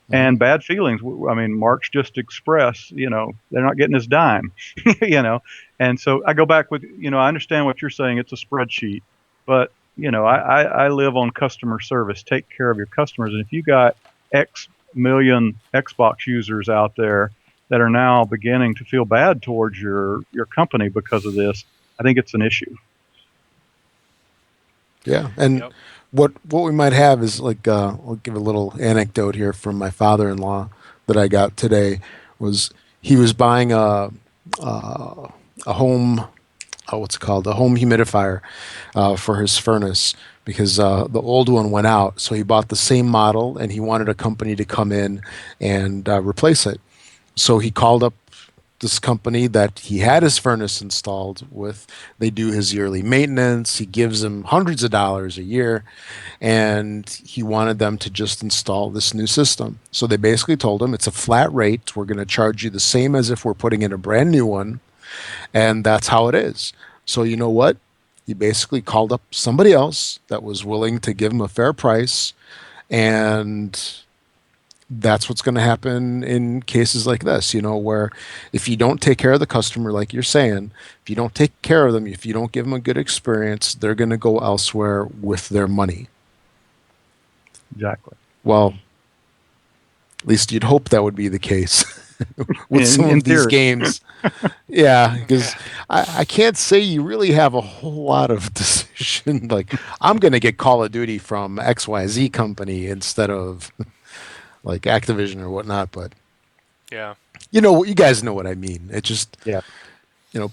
Hmm. and bad feelings. I mean, Mark's just expressed, they're not getting his dime, you know. And so I go back with, I understand what you're saying. It's a spreadsheet, but I live on customer service. Take care of your customers, and if you got X million Xbox users out there that are now beginning to feel bad towards your company because of this, I think it's an issue. Yeah, and Yep. what we might have is, like, I'll give a little anecdote here from my father-in-law that I got today. Was he was buying a home, what's it called, a home humidifier for his furnace, because the old one went out. So he bought the same model, and he wanted a company to come in and replace it. So he called up this company that he had his furnace installed with. They do his yearly maintenance. He gives him hundreds of dollars a year, and he wanted them to just install this new system. So they basically told him, it's a flat rate. We're going to charge you the same as if we're putting in a brand new one, and that's how it is. So you know what? He basically called up somebody else that was willing to give him a fair price, and that's what's going to happen in cases like this, where if you don't take care of the customer, like you're saying, if you don't take care of them, if you don't give them a good experience, they're going to go elsewhere with their money. Exactly. Well, at least you'd hope that would be the case with some In of these theory. games. Yeah, because Yeah. I can't say you really have a whole lot of decision. Like, I'm going to get Call of Duty from XYZ company instead of like Activision or whatnot. But Yeah. you guys know what I mean. It just, Yeah.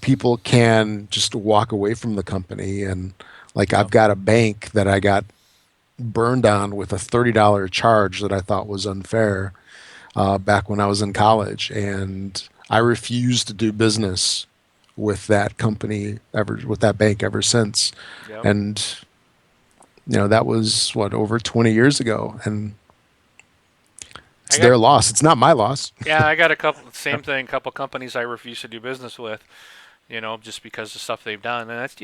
people can just walk away from the company. And like, I've Yep. got a bank that I got burned on with a $30 charge that I thought was unfair back when I was in college, and I refused to do business with that company ever, with that bank ever since. Yep. And that was what, over 20 years ago, and it's I got their loss. It's not my loss. yeah, I got a couple same thing, couple companies I refuse to do business with, just because of stuff they've done. And that's,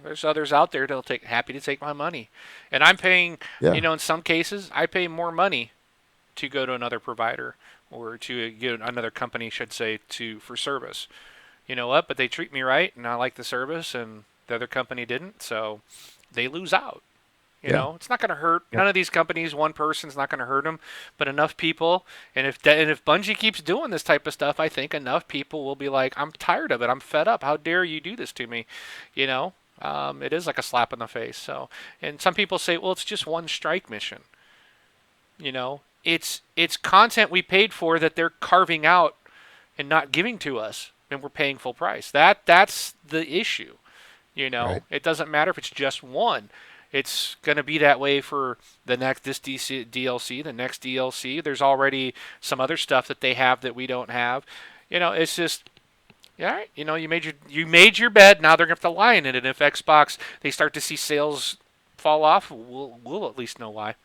there's others out there that'll take happy to take my money. And I'm paying, Yeah. in some cases I pay more money to go to another provider or to get another company should say to for service. you know what? But they treat me right, and I like the service, and the other company didn't, so they lose out. You Yeah. know, it's not going to hurt. Yep. None of these companies, one person's not going to hurt them, but enough people. And if Bungie keeps doing this type of stuff, I think enough people will be like, I'm tired of it. I'm fed up. How dare you do this to me? You know, it is like a slap in the face. So, and some people say, well, it's just one strike mission. You know, it's content we paid for that they're carving out and not giving to us, and we're paying full price. That's the issue. You Right. know, it doesn't matter if it's just one. It's going to be that way for the next DLC, the next DLC. There's already some other stuff that they have that we don't have. You know, it's just yeah, all right. You know, you made your bed. Now they're going to have to lie in it. And if Xbox they start to see sales fall off, we'll at least know why.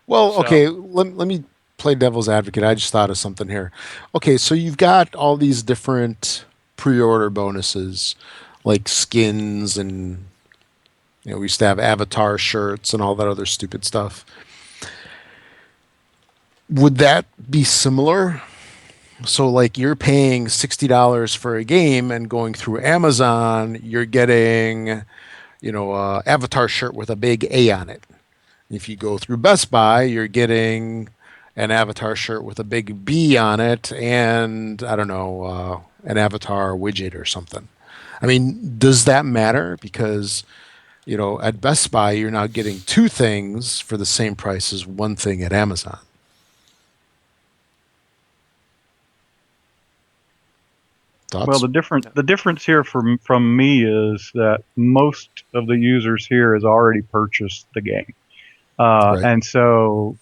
Well, So okay, let me play devil's advocate. I just thought of something here. Okay, so you've got all these different pre-order bonuses like skins and we used to have avatar shirts and all that other stupid stuff. Would that be similar? So like you're paying $60 for a game and going through Amazon, you're getting, avatar shirt with a big A on it. If you go through Best Buy, you're getting an avatar shirt with a big B on it and I don't know, an avatar widget or something. I mean, does that matter? Because, at Best Buy, you're now getting two things for the same price as one thing at Amazon. Well, Thoughts? the difference here from me is that most of the users here has already purchased the game. Right. And so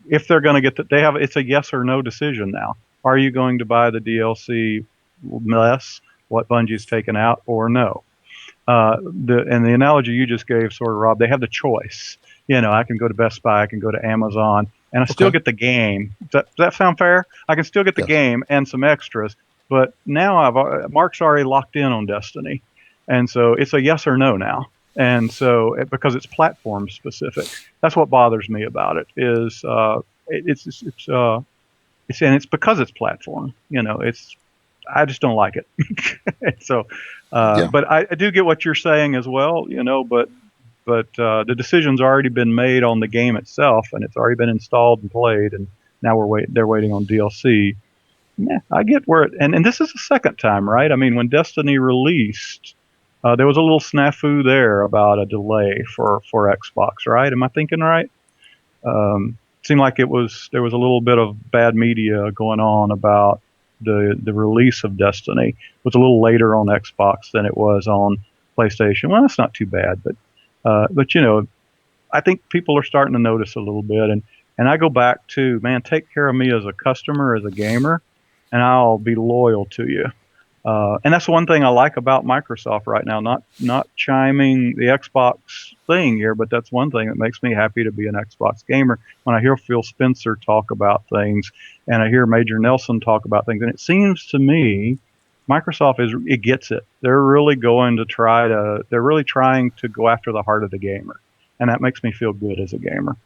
if they're going to get they have, it's a yes or no decision now. Are you going to buy the DLC less what Bungie's taken out or no? The analogy you just gave, sort of, Rob, they have the choice. I can go to Best Buy, I can go to Amazon, and I still Okay. get the game. Does that sound fair? I can still get the Yes. game and some extras, but now Mark's already locked in on Destiny, and so it's a yes or no now. And so because it's platform specific, that's what bothers me about it. Is it's because it's platform. It's I just don't like it. So, Yeah. but I do get what you're saying as well. But the decision's already been made on the game itself, and it's already been installed and played, and now they're waiting on DLC. Yeah, I get where and this is the second time, right? I mean, when Destiny released, there was a little snafu there about a delay for Xbox, right? Am I thinking right? Seemed like there was a little bit of bad media going on about the release of Destiny. It was a little later on Xbox than it was on PlayStation. Well, that's not too bad, but I think people are starting to notice a little bit, and I go back to, man, take care of me as a customer, as a gamer, and I'll be loyal to you. And that's one thing I like about Microsoft right now. Not chiming the Xbox thing here, but that's one thing that makes me happy to be an Xbox gamer. When I hear Phil Spencer talk about things, and I hear Major Nelson talk about things, and it seems to me Microsoft it gets it. They're really going to they're really trying to go after the heart of the gamer, and that makes me feel good as a gamer.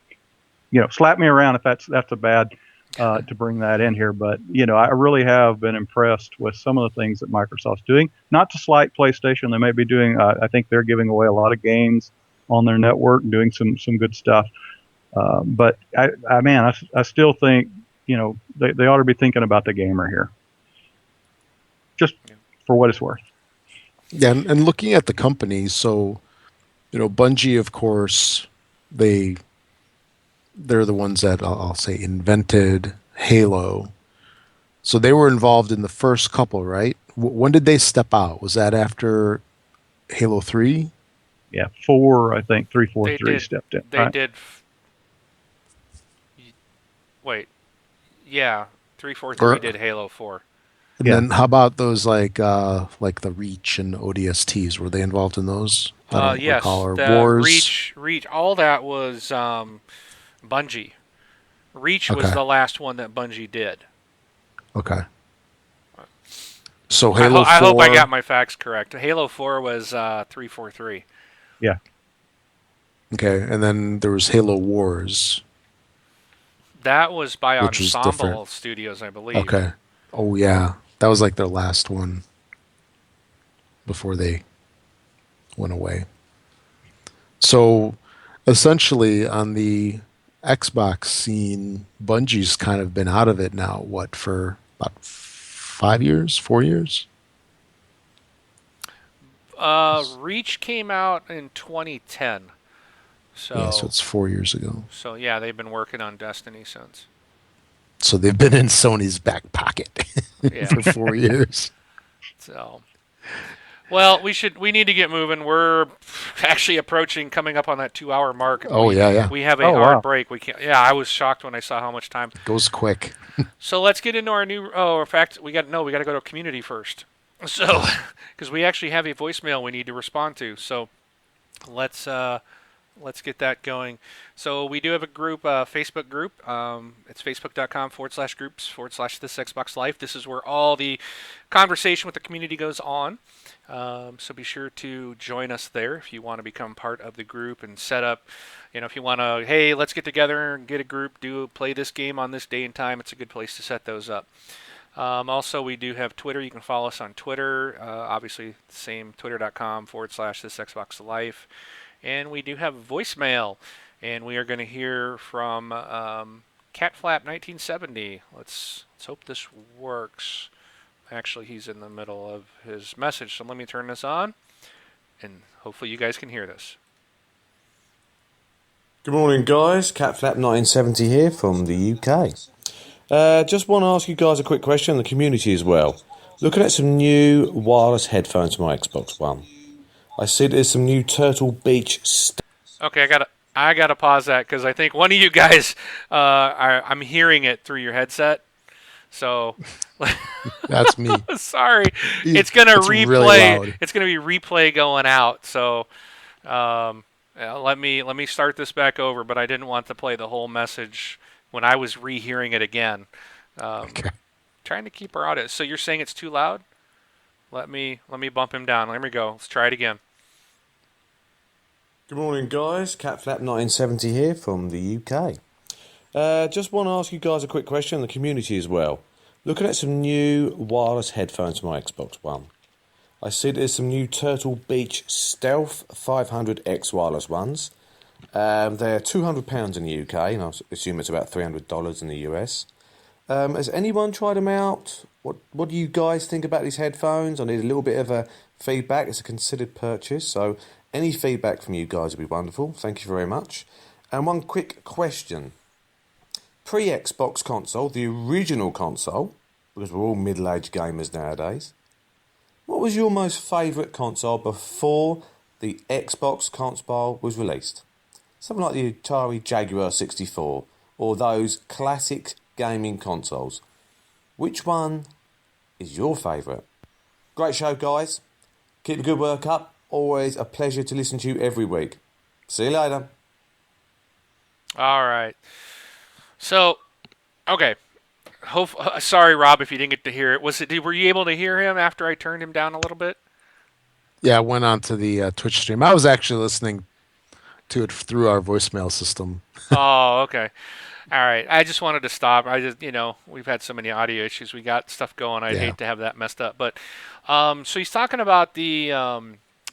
Slap me around if that's a bad to bring that in here, but I really have been impressed with some of the things that Microsoft's doing. Not to slight PlayStation, they may be doing. I think they're giving away a lot of games on their network and doing some good stuff. But I still think they ought to be thinking about the gamer here, just for what it's worth. Yeah, and looking at the companies, so Bungie, of course, they they're the ones that I'll say invented Halo. So they were involved in the first couple, right? When did they step out? Was that after Halo 3? Yeah, I think 343 they stepped in, they right? did. Wait, yeah, 343 Or did Halo 4. and Yeah. then how about those like the Reach and ODSTs? Were they involved in those? I don't recall. Yes, Or the Wars? Reach, all that was Bungie. Reach was Okay. the last one that Bungie did. Okay. So I, Halo I hope I got 4. my facts correct. Halo 4 was 343. Yeah. Okay, and then there was Halo Wars, That was by which was different. Ensemble Studios, I believe. Okay. Oh yeah, that was like their last one. before they went away. So essentially, on the Xbox scene, Bungie's kind of been out of it now, what, for about 5 years, 4 years? Reach came out in 2010. Yeah, so So, it's 4 years ago. so yeah, they've been working on Destiny since. So they've been in Sony's back pocket Yeah. for 4 years. So, well, we need to get moving. We're actually approaching coming up on that 2 hour mark, and Oh, yeah, yeah. we have a Oh hard wow. break. We can't. Yeah, I was shocked when I saw how much time. It goes quick. So let's get into our new. Oh, in fact, we got to go to community first. So, Yes. because we actually have a voicemail we need to respond to. So let's let's get that going. So we do have a group, Facebook group. It's facebook.com/groups/ this Xbox Life. This is where all the conversation with the community goes on. So be sure to join us there if you want to become part of the group and set up. If you want to, hey, let's get together and get a group, play this game on this day and time. It's a good place to set those up. Also, we do have Twitter. You can follow us on Twitter. Obviously, same twitter.com/this Xbox Life. And we do have voicemail, and we are going to hear from Catflap1970. Let's hope this works. Actually, he's in the middle of his message, so let me turn this on, and hopefully you guys can hear this. Good morning, guys. Catflap1970 here from the UK. Just want to ask you guys a quick question, the community as well. Looking at some new wireless headphones for my Xbox One. I see there's some new Turtle Beach Okay, I gotta pause that because I think one of you guys, I'm hearing it through your headset. So, That's me. sorry, it's gonna It's replay. really loud. It's gonna be replay going out. So, let me start this back over. But I didn't want to play the whole message when I was rehearing it again. Okay. Trying to keep our audio. So you're saying it's too loud? Let me bump him down. Let me go. Let's try it again. Good morning, guys. Catflap1970 here from the UK. Just want to ask you guys a quick question, the community as well. Looking at some new wireless headphones for my Xbox One. I see there's some new Turtle Beach Stealth 500X wireless ones. They're £200 in the UK, and I assume it's about $300 in the US. Has anyone tried them out? What do you guys think about these headphones? I need a little bit of a feedback. It's a considered purchase, so any feedback from you guys would be wonderful. Thank you very much. And one quick question. Pre-Xbox console, the original console, because we're all middle-aged gamers nowadays, what was your most favourite console before the Xbox console was released? Something like the Atari Jaguar 64 or those classic gaming consoles. Which one is your favourite? Great show, guys. Keep the good work up. Always a pleasure to listen to you every week. See you later. All right. So, okay. Sorry, Rob, if you didn't get to hear it. Were you able to hear him after I turned him down a little bit? Yeah, I went on to the Twitch stream. I was actually listening to it through our voicemail system. Oh, okay. All right. I just wanted to stop. We've had so many audio issues. We got stuff going. I'd Yeah. hate to have that messed up. But, so he's talking about the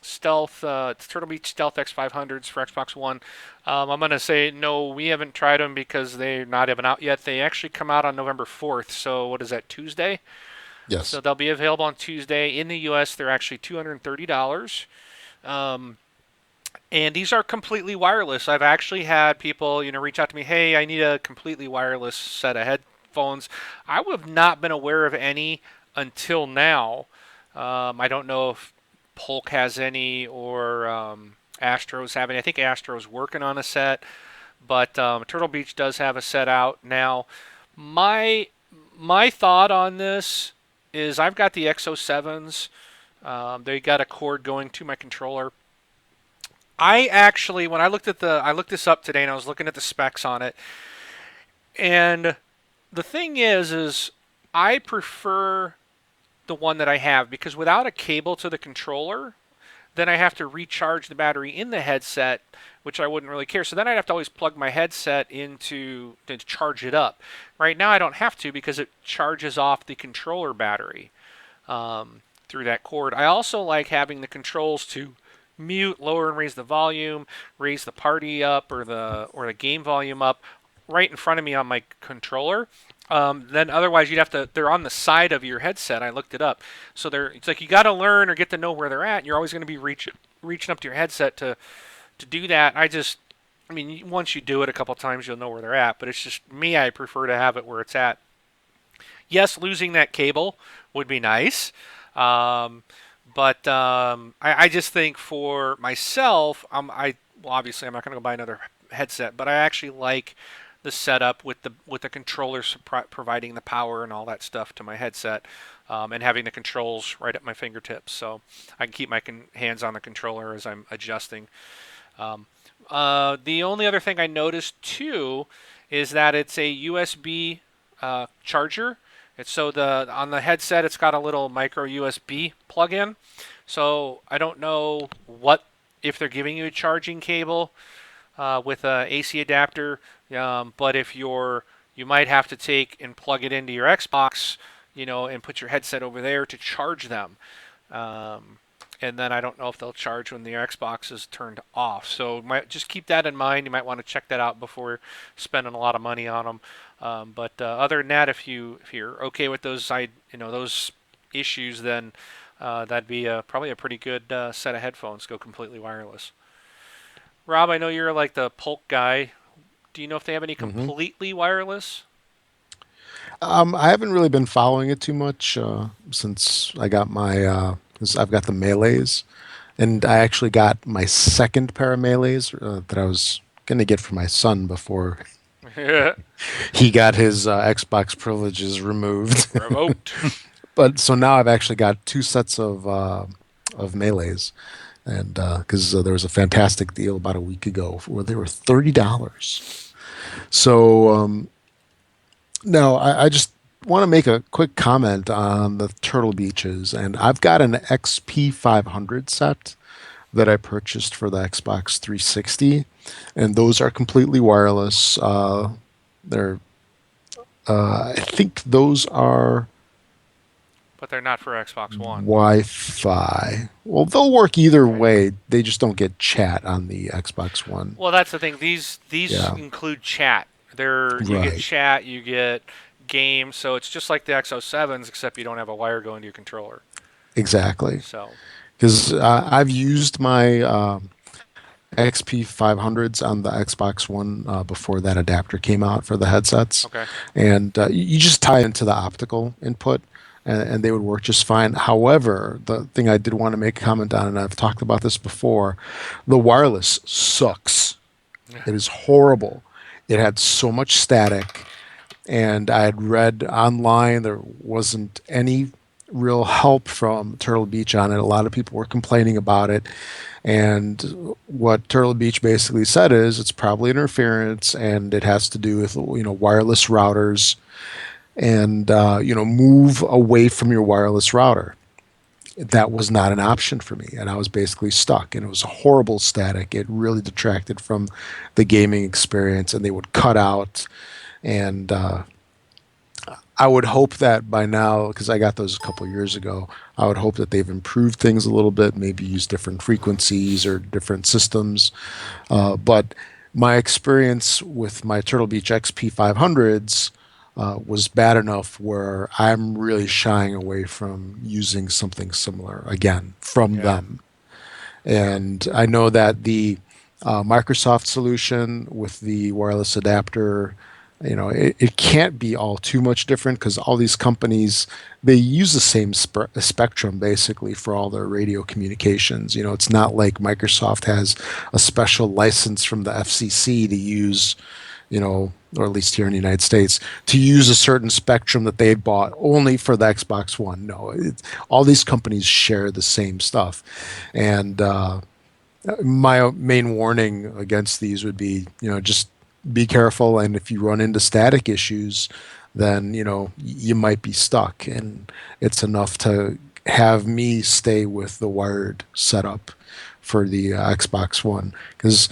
Stealth, Turtle Beach Stealth X500s for Xbox One. I'm going to say, no, we haven't tried them because they're not even out yet. They actually come out on November 4th. So what is that, Tuesday? Yes. So they'll be available on Tuesday. In the U.S., they're actually $230. And these are completely wireless. I've actually had people, reach out to me, hey, I need a completely wireless set of headphones. I would have not been aware of any until now. I don't know if Polk has any or Astro's have any. I think Astro's working on a set, but Turtle Beach does have a set out now. My thought on this is I've got the X07s. They got a cord going to my controller. I actually, when I looked this up today and I was looking at the specs on it, and the thing is I prefer the one that I have because without a cable to the controller, then I have to recharge the battery in the headset, which I wouldn't really care. So then I'd have to always plug my headset to charge it up. Right now I don't have to because it charges off the controller battery. through that cord. I also like having the controls to mute, lower and raise the volume, raise the party up or the game volume up right in front of me on my controller. Then otherwise you'd have to. They're on the side of your headset. I looked it up, so it's like you got to learn or get to know where they're at. And you're always going to be reaching up to your headset to do that. I mean, once you do it a couple times, you'll know where they're at. But it's just me. I prefer to have it where it's at. Yes, losing that cable would be nice. Um, but I just think for myself, well, obviously I'm not going to go buy another headset, but I actually like the setup with the controller providing the power and all that stuff to my headset, and having the controls right at my fingertips, so I can keep my hands on the controller as I'm adjusting. Um, the only other thing I noticed too is that it's a USB charger. It's so the on the headset it's got a little micro USB plug-in. So I don't know what if they're giving you a charging cable with a AC adapter, but if you might have to take and plug it into your Xbox, and put your headset over there to charge them. Um, and then I don't know if they'll charge when the Xbox is turned off. So just keep that in mind. You might want to check that out before spending a lot of money on them. But other than that, if you're okay with those issues, then that'd be probably a pretty good set of headphones. Go completely wireless. Rob, I know you're like the Polk guy. Do you know if they have any Hmm. completely wireless? I haven't really been following it too much since I got 'cause I've got the Melees, and I actually got my second pair of Melees that I was gonna get for my son before he got his Xbox privileges removed. Revoked. But so now I've actually got two sets of Melees, and because there was a fantastic deal about a week ago where they were $30. So no, I just want to make a quick comment on the Turtle Beaches, and I've got an XP 500 set that I purchased for the Xbox 360, and those are completely wireless. They're I think those are But they're not for Xbox One. Wi-Fi. Well, they'll work either Right. way. They just don't get chat on the Xbox One. Well, that's the thing. These Yeah, include chat. You get right. chat, you get games, so it's just like the XO7s, except you don't have a wire going to your controller. Exactly. So, Because I've used my XP 500s on the Xbox One before that adapter came out for the headsets, okay. and you just tie into the optical input, and they would work just fine. However, the thing I did want to make a comment on, and I've talked about this before, the wireless sucks. It is horrible. It had so much static, and I had read online there wasn't any real help from Turtle Beach on it. A lot of people were complaining about it, and what Turtle Beach basically said is it's probably interference, and it has to do with wireless routers, and move away from your wireless router. That was not an option for me, and I was basically stuck, and it was horrible static. It really detracted from the gaming experience, and they would cut out, and I would hope that by now, because I got those a couple years ago, I would hope that they've improved things a little bit, maybe use different frequencies or different systems. But my experience with my Turtle Beach XP 500s was bad enough where I'm really shying away from using something similar again from Yeah. them. And I know that the Microsoft solution with the wireless adapter, it can't be all too much different because all these companies, they use the same spectrum basically for all their radio communications. It's not like Microsoft has a special license from the FCC to use, or at least here in the United States, to use a certain spectrum that they bought only for the Xbox One. No, all these companies share the same stuff. And my main warning against these would be, just be careful. And if you run into static issues, then, you might be stuck. And it's enough to have me stay with the wired setup for the Xbox One. Because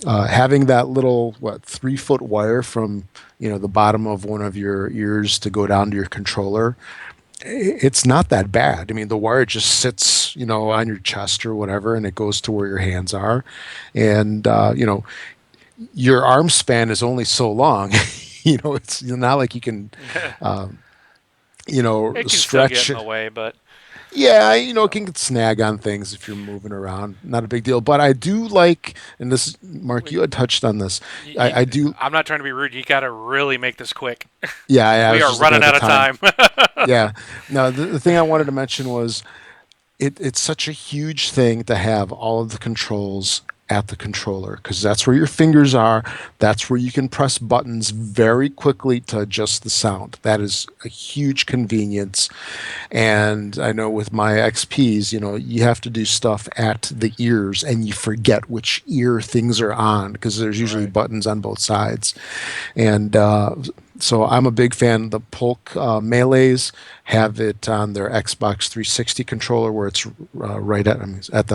having that little 3 foot wire from the bottom of one of your ears to go down to your controller, It's not that bad. I mean, the wire just sits, on your chest or whatever, and it goes to where your hands are. And, your arm span is only so long. It's not like you can, um, It can still get stretch. in the way, but Yeah, it can snag on things if you're moving around. Not a big deal. But I do like, and this, Mark, we, you had touched on this. you, I do. I'm not trying to be rude. You got to really make this quick. Yeah, I We was are just looking running at the out of time. time. Yeah. No, the thing I wanted to mention was it's such a huge thing to have all of the controls at the controller because that's where your fingers are. That's where you can press buttons very quickly to adjust the sound. That is a huge convenience. And I know with my XPs, you have to do stuff at the ears and you forget which ear things are on because there's usually Right. buttons on both sides. And so I'm a big fan. The Polk Melees have it on their Xbox 360 controller where it's right at, I mean, at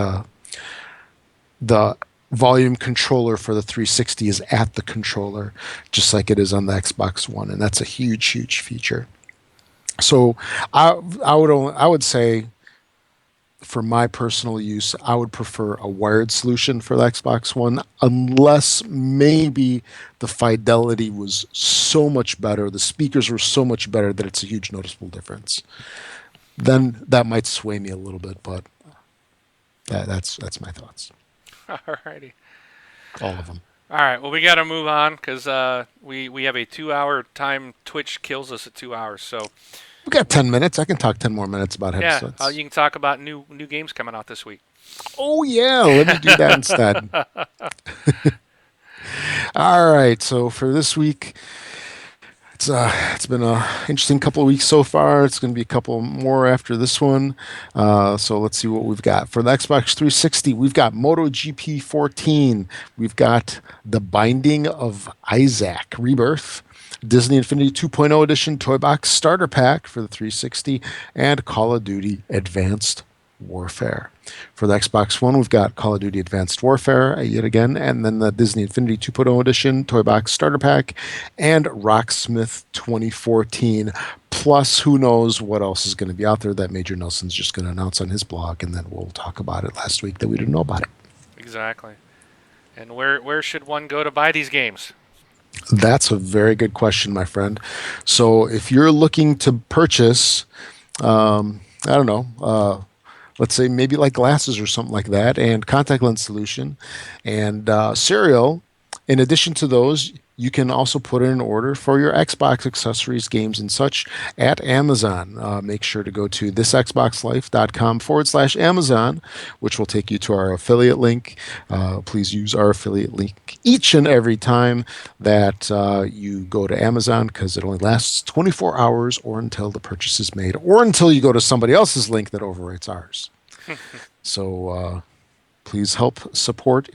the volume controller for the 360 is at the controller, just like it is on the Xbox One, and that's a huge, huge feature. So I would say for my personal use, I would prefer a wired solution for the Xbox One, unless maybe the fidelity was so much better, the speakers were so much better that it's a huge noticeable difference. Then that might sway me a little bit, but that's my thoughts. Alrighty. All of them. All right. Well, we got to move on because we have a 2 hour time. Twitch kills us at 2 hours. So We got 10 minutes. I can talk 10 more minutes about yeah, headsets. you can talk about new games coming out this week. Oh yeah, let me do that instead. All right. So for this week, it's been a interesting couple of weeks so far. It's going to be a couple more after this one. So let's see what we've got for the Xbox 360. We've got MotoGP 14. We've got The Binding of Isaac Rebirth. Disney Infinity 2.0 Edition Toy Box Starter Pack for the 360, and Call of Duty Advanced Warfare. For the Xbox One, we've got Call of Duty Advanced Warfare yet again, and then the Disney Infinity 2.0 Edition Toy Box Starter Pack, and Rocksmith 2014. Plus, who knows what else is going to be out there that Major Nelson's just going to announce on his blog, and then we'll talk about it last week that we didn't know about it. Exactly. And where should one go to buy these games? That's a very good question, my friend. So if you're looking to purchase, I don't know, let's say maybe like glasses or something like that, and contact lens solution, and cereal. In addition to those, you can also put in an order for your Xbox accessories, games, and such at Amazon. Make sure to go to thisxboxlife.com/Amazon, which will take you to our affiliate link. Please use our affiliate link each and every time that you go to Amazon because it only lasts 24 hours or until the purchase is made or until you go to somebody else's link that overwrites ours. So please help support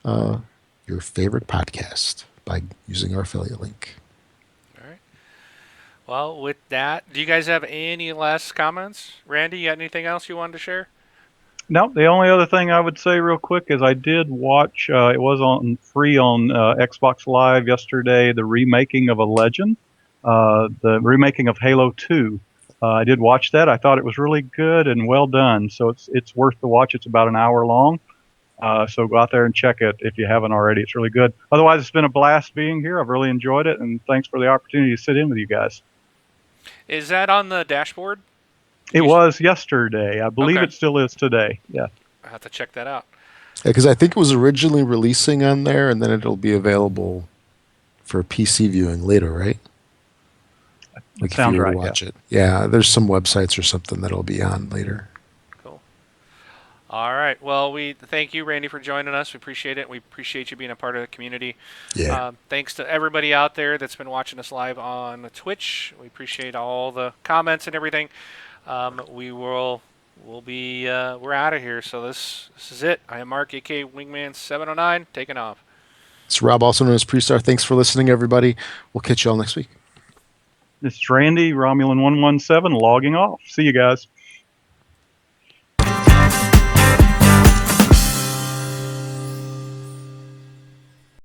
your favorite podcast by using our affiliate link. All right. Well, with that, do you guys have any last comments? Randy, you got anything else you wanted to share? No, the only other thing I would say real quick is I did watch. It was on free on Xbox Live yesterday. The remaking of a Legend, the remaking of Halo 2. I did watch that. I thought it was really good and well done. So it's worth the watch. It's about an hour long. So go out there and check it if you haven't already. It's really good. Otherwise, it's been a blast being here. I've really enjoyed it, and thanks for the opportunity to sit in with you guys. Is that on the dashboard? It was yesterday. I believe Okay. it still is today. Yeah. I have to check that out. Because I think it was originally releasing on there, and then it'll be available for PC viewing later, right? Like if you Sounds were to right. watch it. Yeah, there's some websites or something that'll be on later. Cool. All right. Well, we thank you, Randy, for joining us. We appreciate it. We appreciate you being a part of the community. Yeah. Thanks to everybody out there that's been watching us live on Twitch. We appreciate all the comments and everything. We'll be we're out of here. So this is it. I am Mark, aka Wingman 709, taking off. It's Rob, also known as Prestar. Thanks for listening, everybody. We'll catch you all next week. This is Randy, Romulan 117, logging off. See you guys.